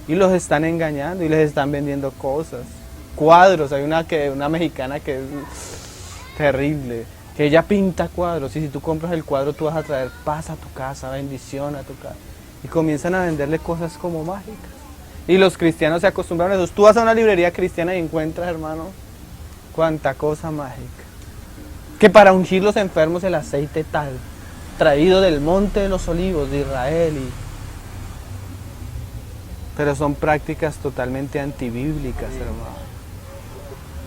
Y los están engañando y les están vendiendo cosas, cuadros. Hay una mexicana que es terrible, que ella pinta cuadros, y si tú compras el cuadro tú vas a traer paz a tu casa, bendición a tu casa. Y comienzan a venderle cosas como mágicas. Y los cristianos se acostumbraron a eso. Tú vas a una librería cristiana y encuentras, hermano, cuánta cosa mágica. Que para ungir los enfermos el aceite tal, traído del monte de los olivos de Israel. Pero son prácticas totalmente antibíblicas, hermano.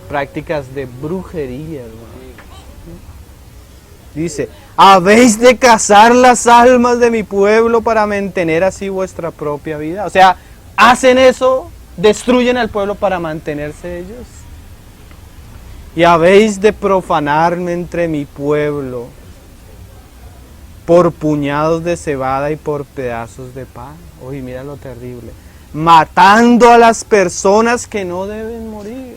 Prácticas de brujería, hermano. Dice, habéis de cazar las almas de mi pueblo para mantener así vuestra propia vida. O sea, hacen eso, destruyen al pueblo para mantenerse ellos. Y habéis de profanarme entre mi pueblo por puñados de cebada y por pedazos de pan. Oye, mira lo terrible. Matando a las personas que no deben morir.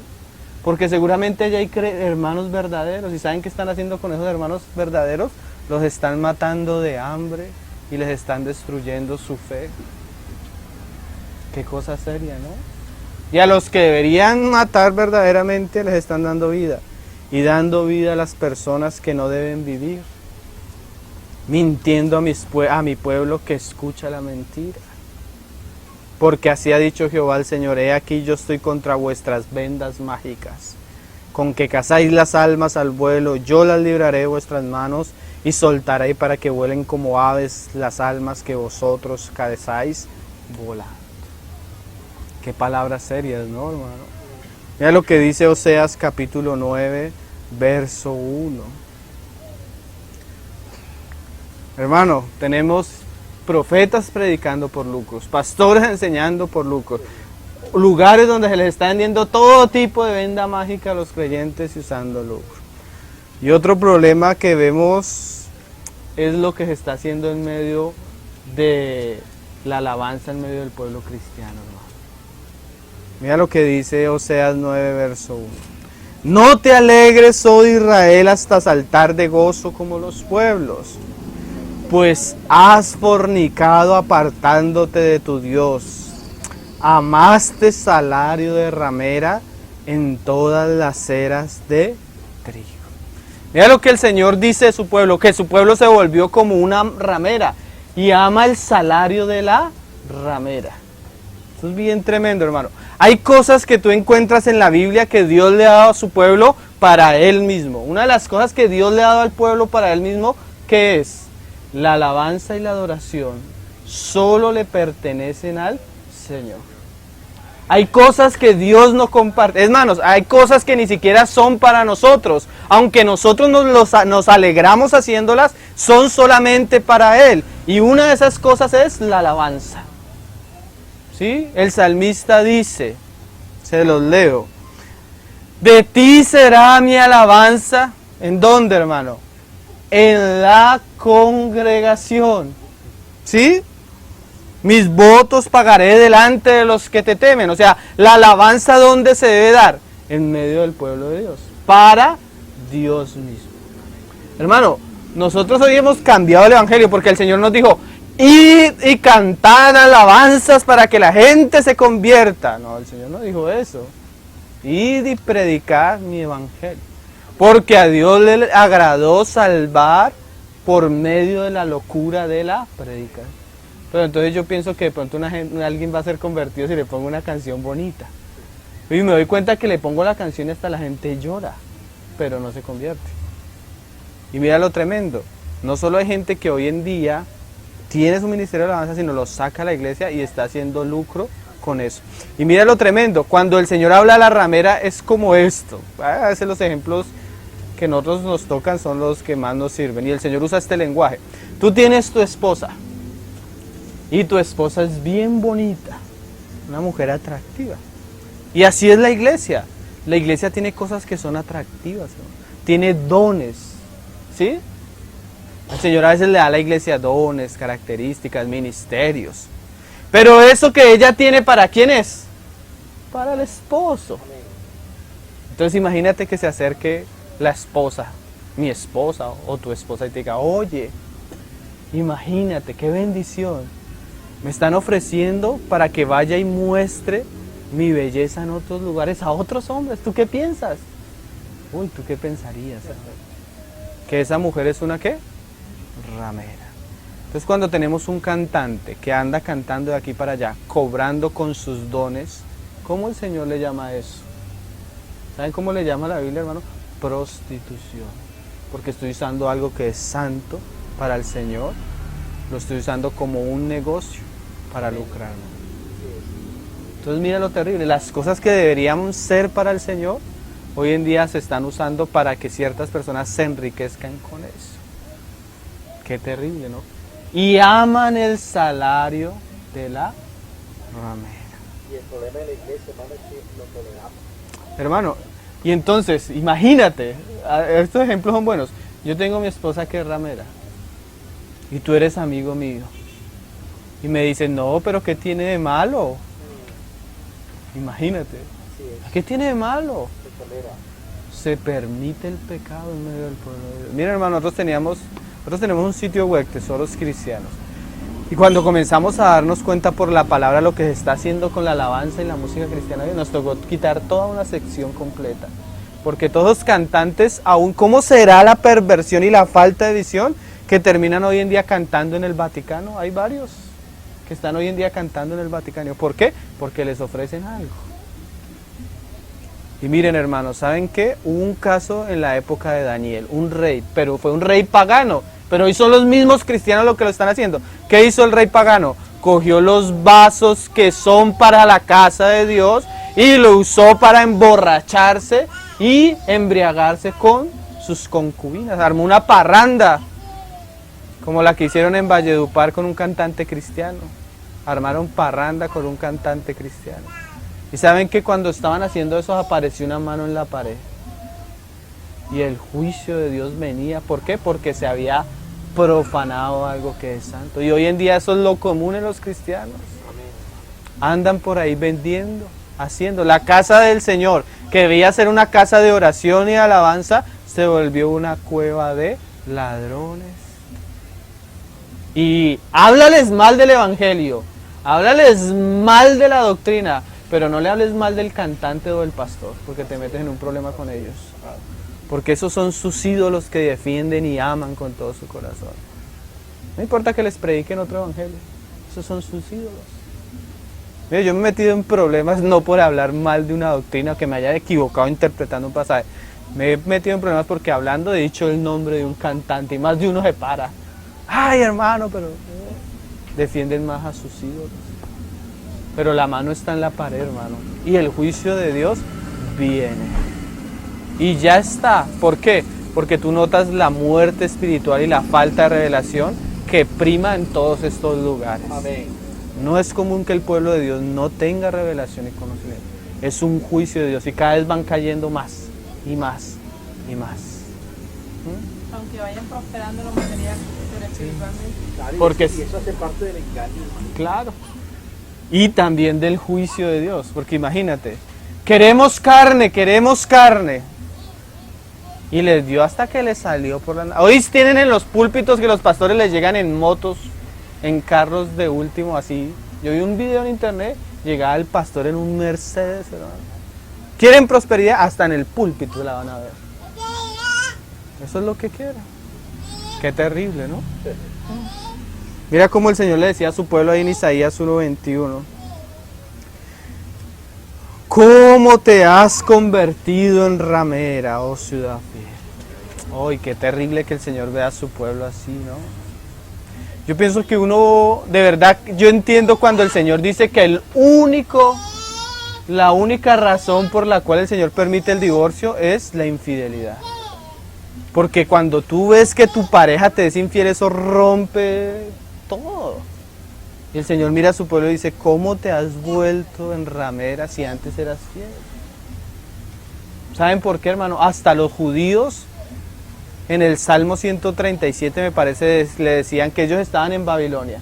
Porque seguramente allá hay hermanos verdaderos. ¿Y saben qué están haciendo con esos hermanos verdaderos? Los están matando de hambre y les están destruyendo su fe. Qué cosa seria, ¿no? Y a los que deberían matar verdaderamente les están dando vida. Y dando vida a las personas que no deben vivir. Mintiendo a mi pueblo que escucha la mentira. Porque así ha dicho Jehová el Señor, he aquí yo estoy contra vuestras vendas mágicas, con que cazáis las almas al vuelo, yo las libraré de vuestras manos y soltaré para que vuelen como aves las almas que vosotros cazáis volando. Qué palabras serias, ¿no, hermano? Mira lo que dice Oseas capítulo 9, verso 1. Hermano, tenemos profetas predicando por lucros, pastores enseñando por lucros, lugares donde se les está vendiendo todo tipo de venda mágica a los creyentes y usando lucro. Y otro problema que vemos es lo que se está haciendo en medio de la alabanza en medio del pueblo cristiano, hermano. Mira lo que dice Oseas 9, verso 1. No te alegres, oh Israel, hasta saltar de gozo como los pueblos, pues has fornicado apartándote de tu Dios, amaste salario de ramera en todas las eras de trigo. Mira lo que el Señor dice de su pueblo, que su pueblo se volvió como una ramera y ama el salario de la ramera. Esto es bien tremendo, hermano. Hay cosas que tú encuentras en la Biblia que Dios le ha dado a su pueblo para Él mismo. Una de las cosas que Dios le ha dado al pueblo para Él mismo, ¿qué es? La alabanza y la adoración solo le pertenecen al Señor. Hay cosas que Dios no comparte. Hermanos, hay cosas que ni siquiera son para nosotros. Aunque nosotros nos alegramos haciéndolas, son solamente para Él. Y una de esas cosas es la alabanza. ¿Sí? El salmista dice, se los leo, de ti será mi alabanza. ¿En dónde, hermano? En la congregación. ¿Sí? Mis votos pagaré delante de los que te temen. O sea, la alabanza, ¿dónde se debe dar? En medio del pueblo de Dios. Para Dios mismo. Hermano, nosotros hoy hemos cambiado el evangelio porque el Señor nos dijo, id y cantad alabanzas para que la gente se convierta. No, el Señor no dijo eso. Id y predicad mi evangelio. Porque a Dios le agradó salvar por medio de la locura de la predicación. Pero entonces yo pienso que de pronto alguien va a ser convertido si le pongo una canción bonita. Y me doy cuenta que le pongo la canción y hasta la gente llora, pero no se convierte. Y mira lo tremendo. No solo hay gente que hoy en día tiene su ministerio de alabanza, sino lo saca a la iglesia y está haciendo lucro con eso. Y mira lo tremendo. Cuando el Señor habla de la ramera es como esto. A veces los ejemplos que nosotros nos tocan son los que más nos sirven. Y el Señor usa este lenguaje. Tú tienes tu esposa. Y tu esposa es bien bonita, una mujer atractiva. Y así es la iglesia. La iglesia tiene cosas que son atractivas, ¿no? Tiene dones, ¿sí? El Señor a veces le da a la iglesia dones, características, ministerios. Pero eso que ella tiene, ¿para quién es? Para el esposo. Entonces imagínate que se acerque la esposa, mi esposa o tu esposa y te diga, oye, imagínate, qué bendición. Me están ofreciendo para que vaya y muestre mi belleza en otros lugares a otros hombres. ¿Tú qué piensas? Uy, ¿tú qué pensarías? ¿Que esa mujer es una qué? Ramera. Entonces cuando tenemos un cantante que anda cantando de aquí para allá, cobrando con sus dones, ¿cómo el Señor le llama a eso? ¿Saben cómo le llama la Biblia, hermano? Prostitución. Porque estoy usando algo que es santo para el Señor, lo estoy usando como un negocio para lucrarme. Entonces mira lo terrible, las cosas que deberían ser para el Señor, hoy en día se están usando para que ciertas personas se enriquezcan con eso. Qué terrible, ¿no? Y aman el salario de la ramera. Y el problema de la iglesia, hermano, es que lo toleramos. Hermano, y entonces, imagínate, estos ejemplos son buenos. Yo tengo mi esposa que es ramera y tú eres amigo mío. Y me dicen, no, pero ¿qué tiene de malo? Imagínate, ¿qué tiene de malo? Se tolera. Se permite el pecado en medio del pueblo de Dios. Mira, hermano, nosotros tenemos un sitio web, Tesoros Cristianos. Y cuando comenzamos a darnos cuenta por la palabra lo que se está haciendo con la alabanza y la música cristiana, nos tocó quitar toda una sección completa. Porque todos los cantantes, aún ¿cómo será la perversión y la falta de visión que terminan hoy en día cantando en el Vaticano? Hay varios que están hoy en día cantando en el Vaticano. ¿Por qué? Porque les ofrecen algo. Y miren, hermanos, ¿saben qué? Hubo un caso en la época de Daniel, un rey, pero fue un rey pagano. Pero hoy son los mismos cristianos los que lo están haciendo. ¿Qué hizo el rey pagano? Cogió los vasos que son para la casa de Dios y lo usó para emborracharse y embriagarse con sus concubinas. Armó una parranda, como la que hicieron en Valledupar con un cantante cristiano. Armaron parranda con un cantante cristiano. Y saben que cuando estaban haciendo eso apareció una mano en la pared. Y el juicio de Dios venía. ¿Por qué? Porque se había profanado algo que es santo. Y hoy en día eso es lo común en los cristianos. Andan por ahí vendiendo, haciendo. La casa del Señor, que debía ser una casa de oración y de alabanza, se volvió una cueva de ladrones. Y háblales mal del evangelio, háblales mal de la doctrina, pero no le hables mal del cantante o del pastor, porque te metes en un problema con ellos. Porque esos son sus ídolos que defienden y aman con todo su corazón. No importa que les prediquen otro evangelio, esos son sus ídolos. Mira, yo me he metido en problemas no por hablar mal de una doctrina o que me haya equivocado interpretando un pasaje. Me he metido en problemas porque hablando he dicho el nombre de un cantante y más de uno se para. Ay, hermano, pero defienden más a sus ídolos. Pero la mano está en la pared, hermano. Y el juicio de Dios viene. Y ya está. ¿Por qué? Porque tú notas la muerte espiritual y la falta de revelación que prima en todos estos lugares. Amén. No es común que el pueblo de Dios no tenga revelación y conocimiento. Es un juicio de Dios y cada vez van cayendo más y más y más. Aunque vayan prosperando lo material, pero espiritualmente. Claro, Porque y eso hace parte del engaño, hermano. Claro. Y también del juicio de Dios. Porque imagínate, queremos carne. Y les dio hasta que les salió por la... Hoy tienen en los púlpitos que los pastores les llegan en motos, en carros de último, así. Yo vi un video en internet, llegaba el pastor en un Mercedes, hermano. Quieren prosperidad, hasta en el púlpito la van a ver. Eso es lo que quieren. Qué terrible, ¿no? Mira cómo el Señor le decía a su pueblo ahí en Isaías 1:21. ¿Cómo te has convertido en ramera, oh ciudad fiel? ¡Ay, qué terrible que el Señor vea a su pueblo así, ¿no? Yo pienso que uno, de verdad, yo entiendo cuando el Señor dice que la única razón por la cual el Señor permite el divorcio es la infidelidad. Porque cuando tú ves que tu pareja te es infiel, eso rompe todo. Y el Señor mira a su pueblo y dice, ¿cómo te has vuelto en ramera si antes eras fiel? ¿Saben por qué, hermano? Hasta los judíos, en el Salmo 137 me parece, le decían que ellos estaban en Babilonia.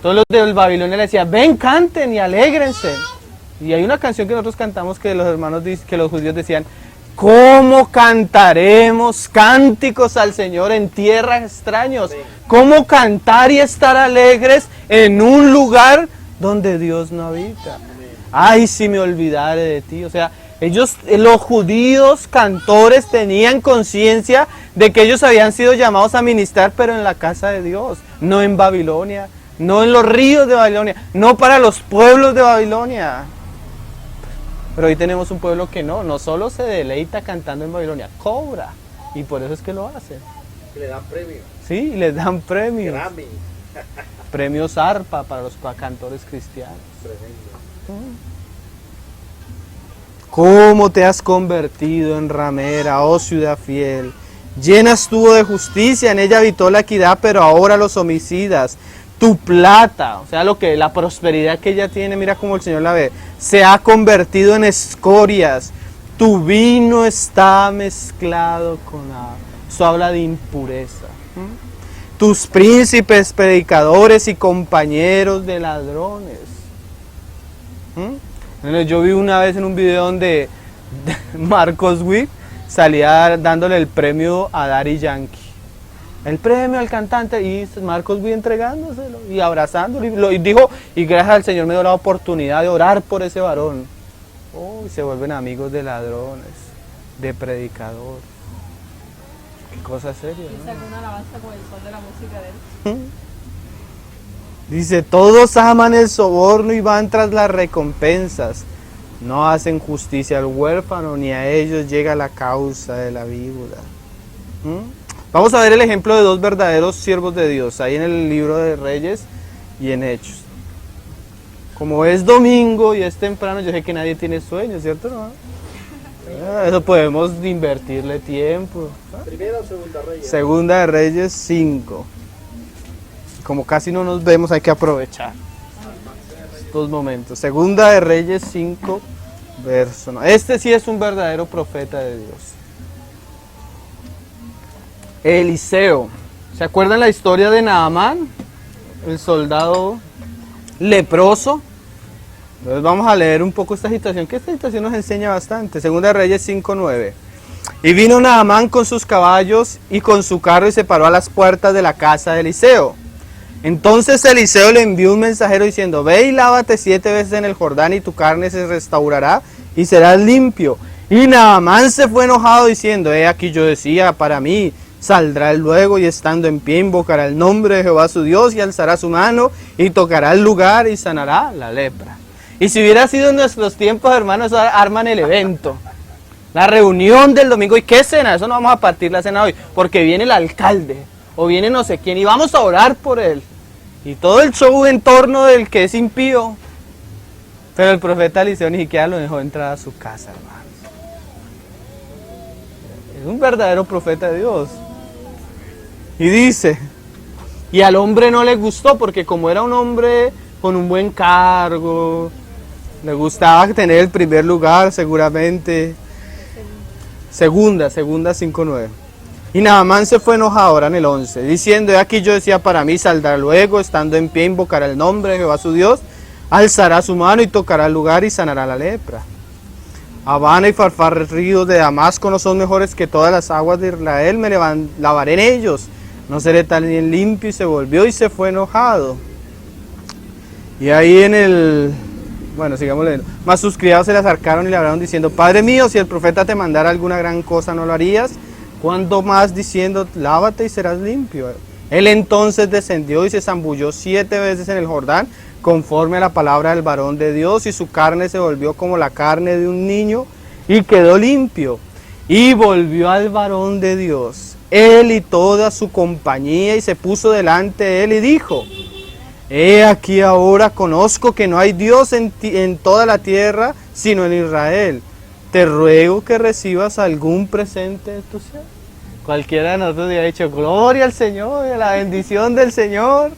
Todos los de Babilonia le decían, ven, canten y alégrense. Y hay una canción que nosotros cantamos que los hermanos, que los judíos decían, ¿cómo cantaremos cánticos al Señor en tierras extraños? ¿Cómo cantar y estar alegres en un lugar donde Dios no habita? Ay, si me olvidare de ti. O sea, ellos, los judíos cantores, tenían conciencia de que ellos habían sido llamados a ministrar, pero en la casa de Dios, no en Babilonia, no en los ríos de Babilonia, no para los pueblos de Babilonia. Pero hoy tenemos un pueblo que no solo se deleita cantando en Babilonia, cobra. Y por eso es que lo hacen. Le dan premio. Sí, les dan premios. Grammy. Premios ARPA para los cantores cristianos. Tremendo. ¿Cómo te has convertido en ramera, oh ciudad fiel? Llena estuvo de justicia, en ella habitó la equidad, pero ahora los homicidas. Tu plata, o sea, la prosperidad que ella tiene, mira cómo el Señor la ve, se ha convertido en escorias. Tu vino está mezclado con agua. Eso habla de impureza. Tus príncipes, predicadores y compañeros de ladrones. Yo vi una vez en un video donde Marcos Witt salía dándole el premio a Daddy Yankee. El premio al cantante, y Marcos Witt entregándoselo y abrazándolo. Y dijo, y gracias al Señor me dio la oportunidad de orar por ese varón. Oh, y se vuelven amigos de ladrones, de predicadores. Qué cosa seria, Y ¿no? sacó una alabanza con el son de la música de él. Dice, todos aman el soborno y van tras las recompensas. No hacen justicia al huérfano, ni a ellos llega la causa de la víbora. Vamos a ver el ejemplo de dos verdaderos siervos de Dios, ahí en el libro de Reyes y en Hechos. Como es domingo y es temprano, yo sé que nadie tiene sueño, ¿cierto? ¿No? Eso podemos invertirle tiempo. ¿Primera o segunda Reyes? Segunda de Reyes 5. Como casi no nos vemos, hay que aprovechar estos momentos. Segunda de Reyes 5, verso 9. Este sí es un verdadero profeta de Dios. Eliseo. ¿Se acuerdan la historia de Naamán? El soldado leproso. Entonces vamos a leer un poco esta situación, que esta situación nos enseña bastante. Segunda de Reyes 5, 9. Y vino Naamán con sus caballos y con su carro y se paró a las puertas de la casa de Eliseo. Entonces Eliseo le envió un mensajero diciendo, ve y lávate 7 veces en el Jordán y tu carne se restaurará y serás limpio. Y Naamán se fue enojado diciendo, aquí yo decía para mí, saldrá él luego y estando en pie invocará el nombre de Jehová su Dios y alzará su mano y tocará el lugar y sanará la lepra. Y si hubiera sido en nuestros tiempos, hermanos, arman el evento. La reunión del domingo. ¿Y qué cena? Eso no vamos a partir la cena hoy, porque viene el alcalde o viene no sé quién y vamos a orar por él. Y todo el show en torno del que es impío. Pero el profeta Eliseo ni siquiera lo dejó entrar a su casa, hermanos. Es un verdadero profeta de Dios. Y dice, y al hombre no le gustó porque como era un hombre con un buen cargo, le gustaba tener el primer lugar seguramente. Segunda 5:9. Y Naamán se fue enojado ahora en el 11, diciendo, aquí yo decía para mí, saldrá luego, estando en pie, invocará el nombre de Jehová su Dios, alzará su mano y tocará el lugar y sanará la lepra. Habana y Farfar, ríos de Damasco, no son mejores que todas las aguas de Israel, me lavaré en ellos, no seré tan bien limpio. Y se volvió y se fue enojado. Y ahí en el... Bueno, sigamos leyendo. Mas sus criados se le acercaron y le hablaron diciendo, Padre mío, si el profeta te mandara alguna gran cosa, ¿no lo harías? Cuando más diciendo, lávate y serás limpio. Él entonces descendió y se zambulló 7 veces en el Jordán, conforme a la palabra del varón de Dios, y su carne se volvió como la carne de un niño, y quedó limpio. Y volvió al varón de Dios, él y toda su compañía, y se puso delante de él y dijo, he aquí ahora conozco que no hay Dios en toda la tierra, sino en Israel. Te ruego que recibas algún presente de tu siervo. Cualquiera de nosotros hubiera dicho, gloria al Señor, a la bendición del Señor.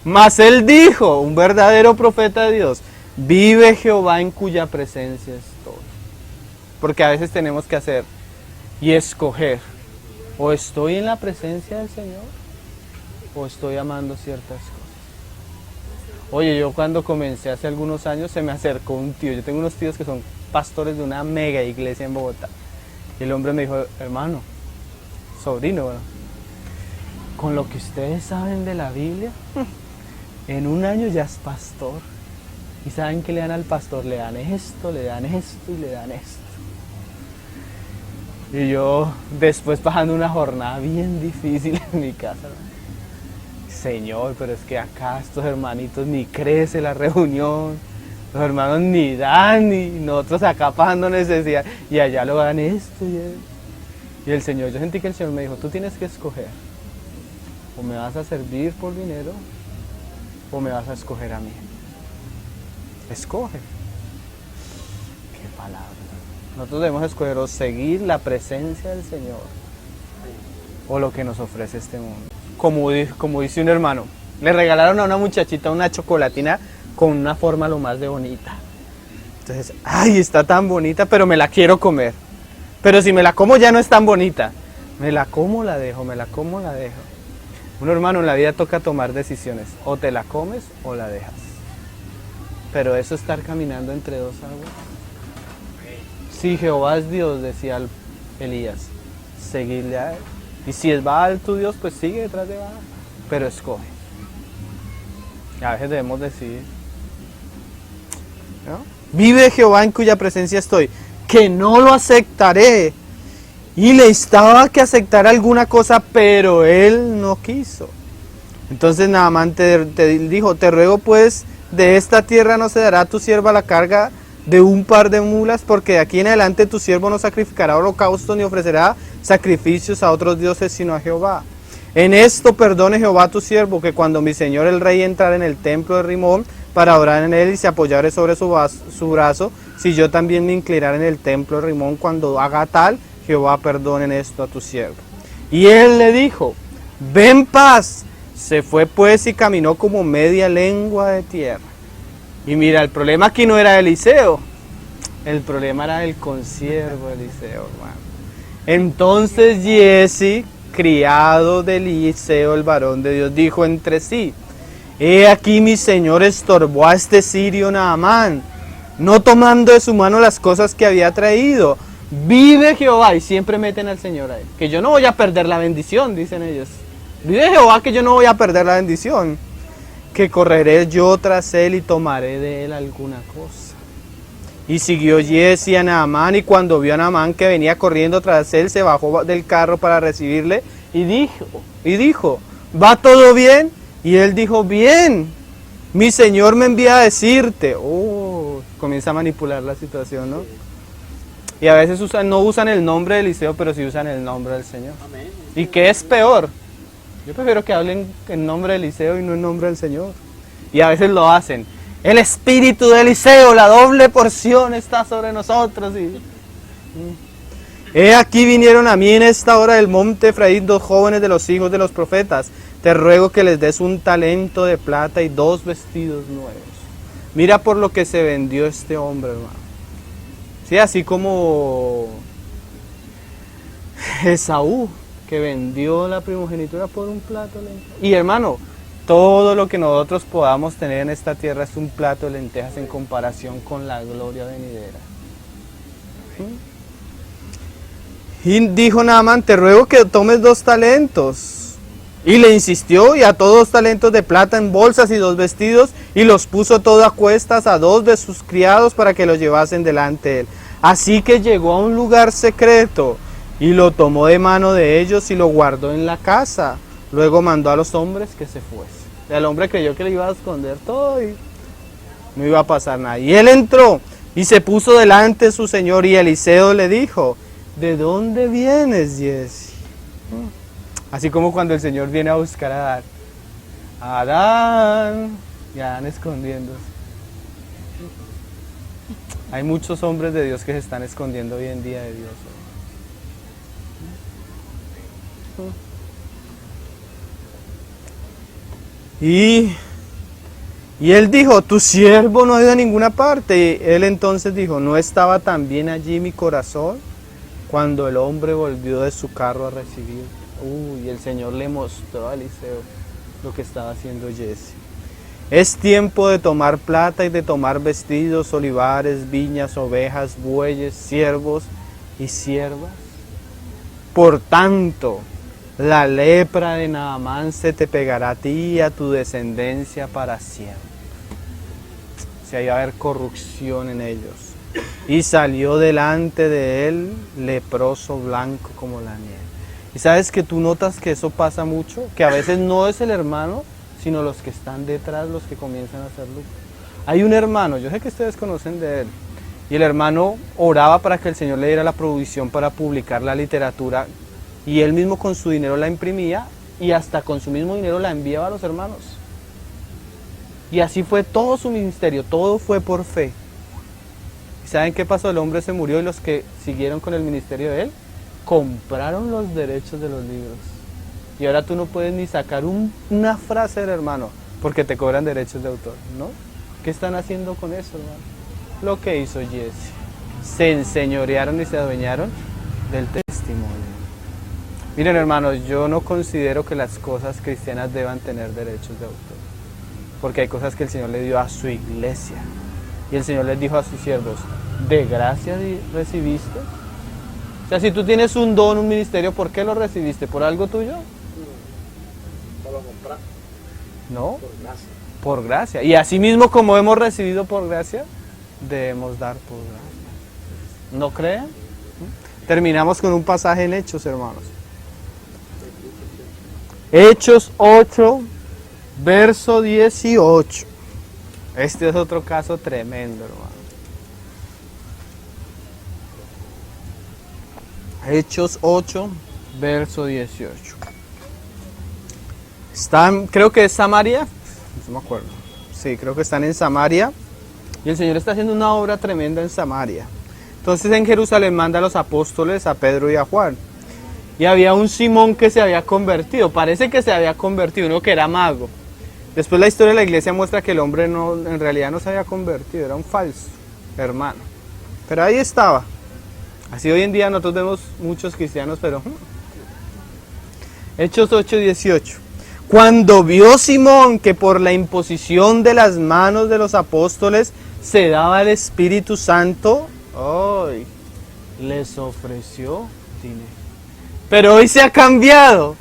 Mas él dijo, un verdadero profeta de Dios, vive Jehová en cuya presencia estoy. Porque a veces tenemos que hacer y escoger, o estoy en la presencia del Señor, o estoy amando ciertas cosas. Oye, yo cuando comencé hace algunos años se me acercó un tío, yo tengo unos tíos que son pastores de una mega iglesia en Bogotá, y el hombre me dijo, hermano, sobrino, bueno, con lo que ustedes saben de la Biblia, en un año ya es pastor. ¿Y saben qué le dan al pastor? Le dan esto, le dan esto y le dan esto. Y yo después pasando una jornada bien difícil en mi casa, ¿no? Señor, pero es que acá estos hermanitos ni crece la reunión, los hermanos ni dan, ni nosotros acá pasando necesidad, y allá lo dan esto y esto. Y el Señor, yo sentí que el Señor me dijo, tú tienes que escoger, o me vas a servir por dinero, o me vas a escoger a mí. Escoge. Qué palabra. Nosotros debemos escoger o seguir la presencia del Señor, o lo que nos ofrece este mundo. Como dice un hermano, le regalaron a una muchachita una chocolatina con una forma lo más de bonita. Entonces, ay, está tan bonita, pero me la quiero comer. Pero si me la como ya no es tan bonita. Me la como, la dejo, me la como, la dejo. Un hermano, en la vida toca tomar decisiones. O te la comes o la dejas. Pero eso estar caminando entre dos aguas. Si Jehová es Dios, decía Elías, seguirle a él. Y si es Baal tu Dios, pues sigue detrás de Baal. Pero escoge. Y a veces debemos decidir, ¿no? Vive Jehová en cuya presencia estoy, que no lo aceptaré. Y le instaba que aceptara alguna cosa, pero él no quiso. Entonces Naamán te dijo, te ruego pues, de esta tierra no se dará a tu sierva la carga de un par de mulas, porque de aquí en adelante tu siervo no sacrificará holocaustos ni ofrecerá sacrificios a otros dioses sino a Jehová. En esto perdone Jehová a tu siervo, que cuando mi señor el rey entrara en el templo de Rimón para orar en él y se apoyare sobre su brazo, si yo también me inclinara en el templo de Rimón, cuando haga tal, Jehová perdone en esto a tu siervo. Y él le dijo, ven paz. Se fue pues y caminó como media lengua de tierra. Y mira, el problema aquí no era Eliseo, el problema era el consiervo de Eliseo, hermano. Entonces Giezi, criado de Eliseo, el varón de Dios, dijo entre sí, he aquí mi señor estorbó a este sirio Naamán, no tomando de su mano las cosas que había traído. Vive Jehová, y siempre meten al Señor ahí, que yo no voy a perder la bendición, dicen ellos. Vive Jehová, que yo no voy a perder la bendición, que correré yo tras él y tomaré de él alguna cosa. Y siguió Giezi a Naamán, y cuando vio a Naamán que venía corriendo tras él, se bajó del carro para recibirle y dijo, ¿va todo bien? Y él dijo, bien, mi señor me envía a decirte. Comienza a manipular la situación, ¿no? Y a veces no usan el nombre de Eliseo, pero sí usan el nombre del Señor. Amén. ¿Y qué es peor? Yo prefiero que hablen en nombre de Eliseo y no en nombre del Señor. Y a veces lo hacen. El espíritu de Eliseo, la doble porción está sobre nosotros. He aquí vinieron a mí en esta hora del monte Efraín 2 jóvenes de los hijos de los profetas. Te ruego que les des un talento de plata y 2 vestidos nuevos. Mira por lo que se vendió este hombre, hermano. Sí, así como Esaú, que vendió la primogenitura por un plato de lentejas. Y hermano, todo lo que nosotros podamos tener en esta tierra es un plato de lentejas en comparación con la gloria venidera. Y dijo Naamán, te ruego que tomes 2 talentos. Y le insistió, y ató 2 talentos de plata en bolsas y 2 vestidos, y los puso todo a cuestas a 2 de sus criados para que los llevasen delante de él. Así que llegó a un lugar secreto, y lo tomó de mano de ellos y lo guardó en la casa. Luego mandó a los hombres que se fuesen. El hombre creyó que le iba a esconder todo y no iba a pasar nada. Y él entró y se puso delante de su señor, y Eliseo le dijo, ¿de dónde vienes, Giezi? Así como cuando el Señor viene a buscar a Adán, y Adán escondiéndose. Hay muchos hombres de Dios que se están escondiendo hoy en día de Dios. Y Y él dijo, tu siervo no ha ido a ninguna parte. Y él entonces dijo, ¿no estaba también allí mi corazón cuando el hombre volvió de su carro a recibir? Y el Señor le mostró a Eliseo lo que estaba haciendo Jesse. Es tiempo de tomar plata y de tomar vestidos, olivares, viñas, ovejas, bueyes, siervos y siervas. Por tanto, la lepra de Naamán se te pegará a ti y a tu descendencia para siempre. O sea, iba a haber corrupción en ellos. Y salió delante de él leproso blanco como la nieve. Y sabes que tú notas que eso pasa mucho, que a veces no es el hermano, sino los que están detrás los que comienzan a hacerlo. Hay un hermano, yo sé que ustedes conocen de él, y el hermano oraba para que el Señor le diera la provisión para publicar la literatura, y él mismo con su dinero la imprimía, y hasta con su mismo dinero la enviaba a los hermanos. Y así fue todo su ministerio, todo fue por fe. ¿Y saben qué pasó? El hombre se murió y los que siguieron con el ministerio de él compraron los derechos de los libros. Y ahora tú no puedes ni sacar una frase del hermano porque te cobran derechos de autor, ¿no? ¿Qué están haciendo con eso, hermano? Lo que hizo Jesse. Se enseñorearon y se adueñaron del testimonio. Miren, hermanos, yo no considero que las cosas cristianas deban tener derechos de autor. Porque hay cosas que el Señor le dio a su iglesia. Y el Señor les dijo a sus siervos, ¿de gracia recibiste? O sea, si tú tienes un don, un ministerio, ¿por qué lo recibiste? ¿Por algo tuyo? No lo compraste No, por gracia. por gracia. Y así mismo como hemos recibido por gracia, debemos dar por gracia. ¿No creen? Terminamos con un pasaje en Hechos, hermanos. Hechos 8, verso 18. Este es otro caso tremendo, hermano. Hechos 8, verso 18. Están, creo que es Samaria, no me acuerdo. Sí, creo que están en Samaria. Y el Señor está haciendo una obra tremenda en Samaria. Entonces en Jerusalén manda a los apóstoles, a Pedro y a Juan. Y había un Simón que se había convertido, parece que se había convertido, uno que era mago. Después la historia de la iglesia muestra que el hombre no, en realidad no se había convertido, era un falso hermano. Pero ahí estaba. Así hoy en día nosotros vemos muchos cristianos, pero... Hechos 8, 18. Cuando vio Simón que por la imposición de las manos de los apóstoles se daba el Espíritu Santo, ¡ay!, les ofreció dinero. Pero hoy se ha cambiado.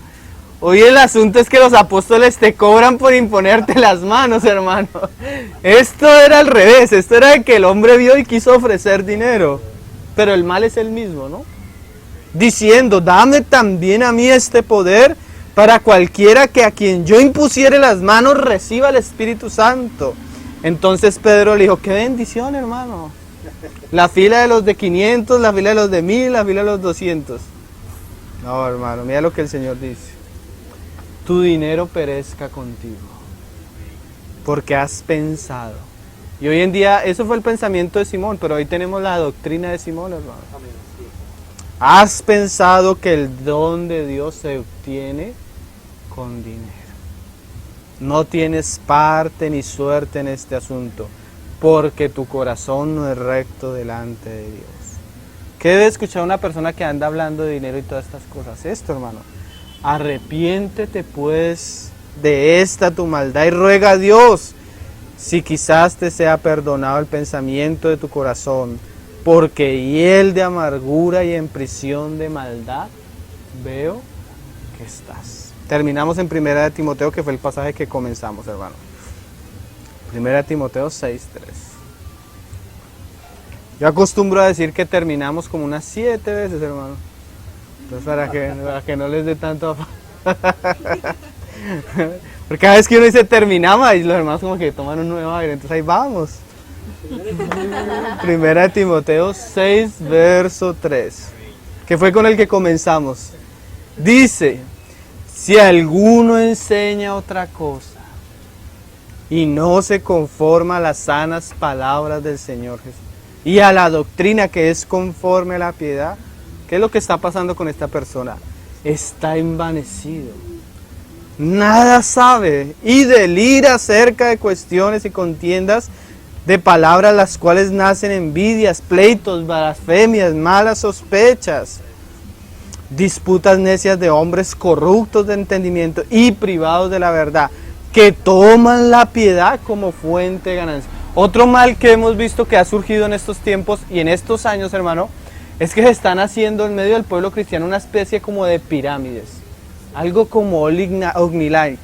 Hoy el asunto es que los apóstoles te cobran por imponerte las manos, hermano. Esto era al revés, esto era de que el hombre vio y quiso ofrecer dinero. Pero el mal es el mismo, ¿no? Diciendo, dame también a mí este poder para cualquiera que a quien yo impusiere las manos reciba el Espíritu Santo. Entonces Pedro le dijo, qué bendición, hermano. La fila de los de 500, la fila de los de 1000, la fila de los 200. No, hermano, mira lo que el Señor dice. Tu dinero perezca contigo, porque has pensado. Y hoy en día, eso fue el pensamiento de Simón, pero hoy tenemos la doctrina de Simón, hermano. Has pensado que el don de Dios se obtiene con dinero. No tienes parte ni suerte en este asunto, porque tu corazón no es recto delante de Dios. ¿Qué debe escuchar una persona que anda hablando de dinero y todas estas cosas? Esto, hermano. Arrepiéntete pues de esta tu maldad y ruega a Dios si quizás te sea perdonado el pensamiento de tu corazón, porque hiel de amargura y en prisión de maldad veo que estás. Terminamos en 1 de Timoteo, que fue el pasaje que comenzamos, hermano. 1 de Timoteo 6:3. Yo acostumbro a decir que terminamos como unas 7 veces, hermano. Entonces para que no les dé tanto afán. Porque cada vez que uno dice terminamos, y los hermanos como que toman un nuevo aire, entonces ahí vamos. 1 de Timoteo 6, verso 3, que fue con el que comenzamos. Dice, si alguno enseña otra cosa y no se conforma a las sanas palabras del Señor Jesús y a la doctrina que es conforme a la piedad, ¿qué es lo que está pasando con esta persona? Está envanecido. nada sabe y delira acerca de cuestiones y contiendas de palabras, las cuales nacen envidias, pleitos, blasfemias, malas sospechas, disputas necias de hombres corruptos de entendimiento y privados de la verdad, que toman la piedad como fuente de ganancia. Otro mal que hemos visto que ha surgido en estos tiempos y en estos años, hermano, es que se están haciendo en medio del pueblo cristiano una especie como de pirámides, algo como Ognilai.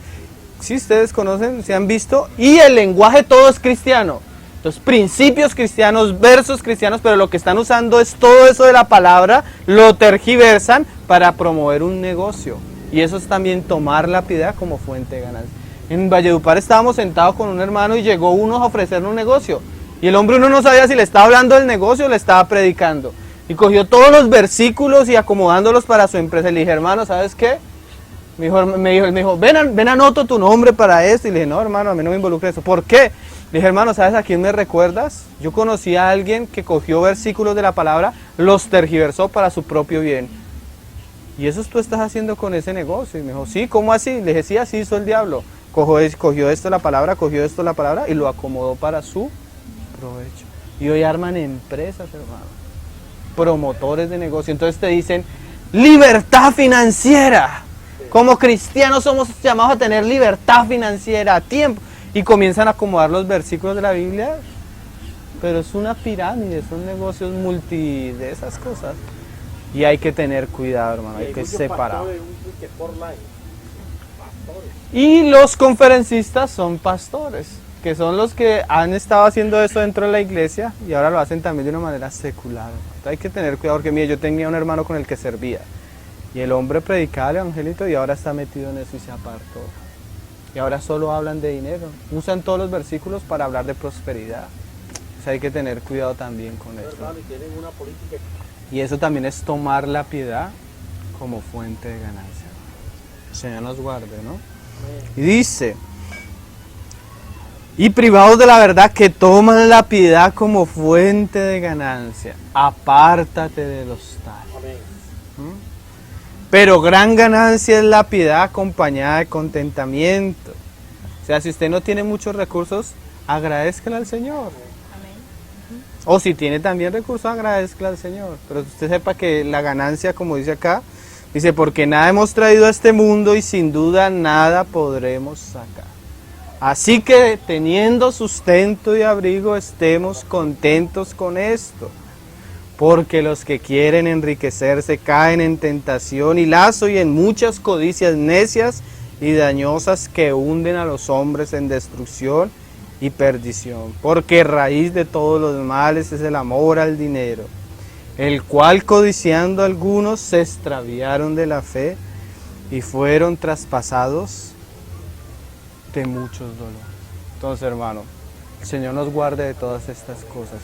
Si ustedes conocen, se han visto, y el lenguaje todo es cristiano. Los principios cristianos, versos cristianos, pero lo que están usando es todo eso de la palabra, lo tergiversan para promover un negocio. Y eso es también tomar la piedad como fuente de ganancia. En Valledupar estábamos sentados con un hermano y llegó uno a ofrecerle un negocio. Y el hombre, uno no sabía si le estaba hablando del negocio o le estaba predicando. Y cogió todos los versículos y acomodándolos para su empresa. Y le dije, hermano, ¿sabes qué? Me dijo, ven anoto tu nombre para esto. Y le dije, no, hermano, a mí no me involucre eso. ¿Por qué? Le dije, hermano, ¿sabes a quién me recuerdas? Yo conocí a alguien que cogió versículos de la palabra, los tergiversó para su propio bien. ¿Y eso tú estás haciendo con ese negocio? Y me dijo, sí, ¿cómo así? Le dije, sí, así hizo el diablo. Cogió esto la palabra, y lo acomodó para su provecho. Y hoy arman empresas, hermano, promotores de negocio. Entonces te dicen, libertad financiera. Como cristianos somos llamados a tener libertad financiera a tiempo. Y comienzan a acomodar los versículos de la Biblia, pero es una pirámide, son negocios de esas cosas. Y hay que tener cuidado, hermano, hay que separar. Y los conferencistas son pastores, que son los que han estado haciendo eso dentro de la iglesia y ahora lo hacen también de una manera secular. Entonces hay que tener cuidado, porque mire, yo tenía un hermano con el que servía y el hombre predicaba el evangelio y ahora está metido en eso y se apartó. Y ahora solo hablan de dinero. Usan todos los versículos para hablar de prosperidad. O sea, hay que tener cuidado también con eso. Y eso también es tomar la piedad como fuente de ganancia. El Señor nos guarde, ¿no? Y dice, y privados de la verdad, que toman la piedad como fuente de ganancia. Apártate de los tales. Pero gran ganancia es la piedad acompañada de contentamiento. O sea, si usted no tiene muchos recursos, agradézcale al Señor. Amén. O si tiene también recursos, agradézcale al Señor. Pero usted sepa que la ganancia, como dice acá, dice, porque nada hemos traído a este mundo y sin duda nada podremos sacar. Así que teniendo sustento y abrigo, estemos contentos con esto. Porque los que quieren enriquecerse caen en tentación y lazo y en muchas codicias necias y dañosas que hunden a los hombres en destrucción y perdición. Porque raíz de todos los males es el amor al dinero, el cual codiciando algunos se extraviaron de la fe y fueron traspasados de muchos dolores. Entonces, hermano, el Señor nos guarde de todas estas cosas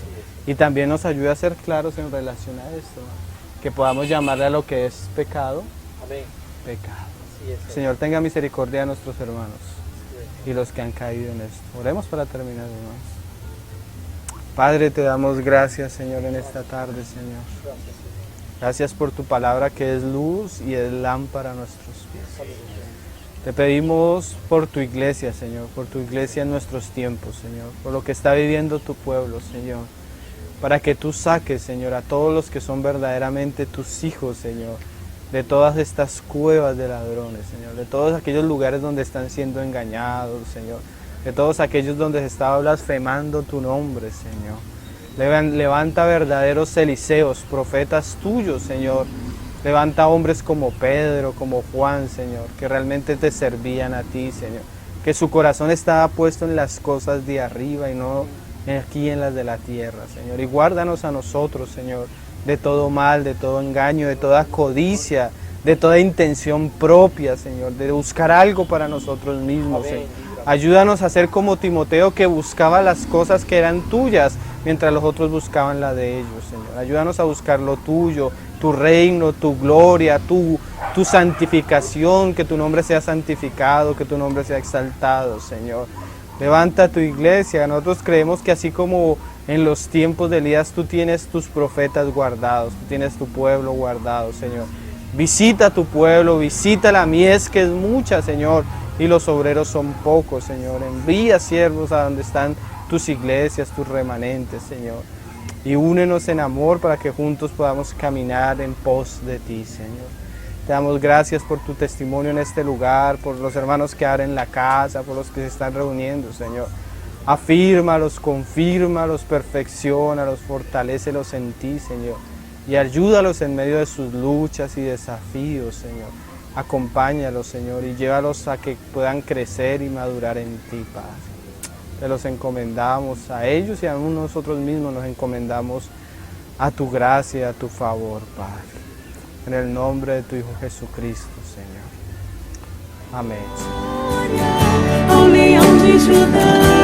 y también nos ayude a ser claros en relación a esto, ¿no? Que podamos llamarle a lo que es pecado, Amén. pecado. Así es, El Señor tenga misericordia de nuestros hermanos y los que han caído en esto. Oremos para terminar, hermanos. Padre, te damos gracias, Señor, en esta tarde, Señor. Gracias por tu palabra que es luz y es lámpara a nuestros pies. Te pedimos por tu iglesia, Señor, por tu iglesia en nuestros tiempos, Señor, por lo que está viviendo tu pueblo, Señor, para que tú saques, Señor, a todos los que son verdaderamente tus hijos, Señor, de todas estas cuevas de ladrones, Señor, de todos aquellos lugares donde están siendo engañados, Señor, de todos aquellos donde se estaba blasfemando tu nombre, Señor. Levanta verdaderos Eliseos, profetas tuyos, Señor. Levanta hombres como Pedro, como Juan, Señor, que realmente te servían a ti, Señor. Que su corazón estaba puesto en las cosas de arriba y no aquí en las de la tierra, Señor. Y guárdanos a nosotros, Señor, de todo mal, de todo engaño, de toda codicia, de toda intención propia, Señor, de buscar algo para nosotros mismos, Señor. Ayúdanos a ser como Timoteo, que buscaba las cosas que eran tuyas, mientras los otros buscaban la de ellos, Señor. Ayúdanos a buscar lo tuyo, tu reino, tu gloria, tu santificación, que tu nombre sea santificado, que tu nombre sea exaltado, Señor. Levanta tu iglesia. Nosotros creemos que así como en los tiempos de Elías tú tienes tus profetas guardados, tú tienes tu pueblo guardado, Señor. Visita a tu pueblo, visita la mies que es mucha, Señor, y los obreros son pocos, Señor. Envía siervos a donde están tus iglesias, tus remanentes, Señor. Y únenos en amor para que juntos podamos caminar en pos de ti, Señor. Te damos gracias por tu testimonio en este lugar, por los hermanos que abren la casa, por los que se están reuniendo, Señor. Afírmalos, confírmalos, perfecciónalos, fortalécelos en ti, Señor. Y ayúdalos en medio de sus luchas y desafíos, Señor. Acompáñalos, Señor, y llévalos a que puedan crecer y madurar en ti, Padre. Te los encomendamos a ellos y a nosotros mismos nos encomendamos a tu gracia, a tu favor, Padre. En el nombre de tu Hijo Jesucristo, Señor. Amén. ao leão de Judá.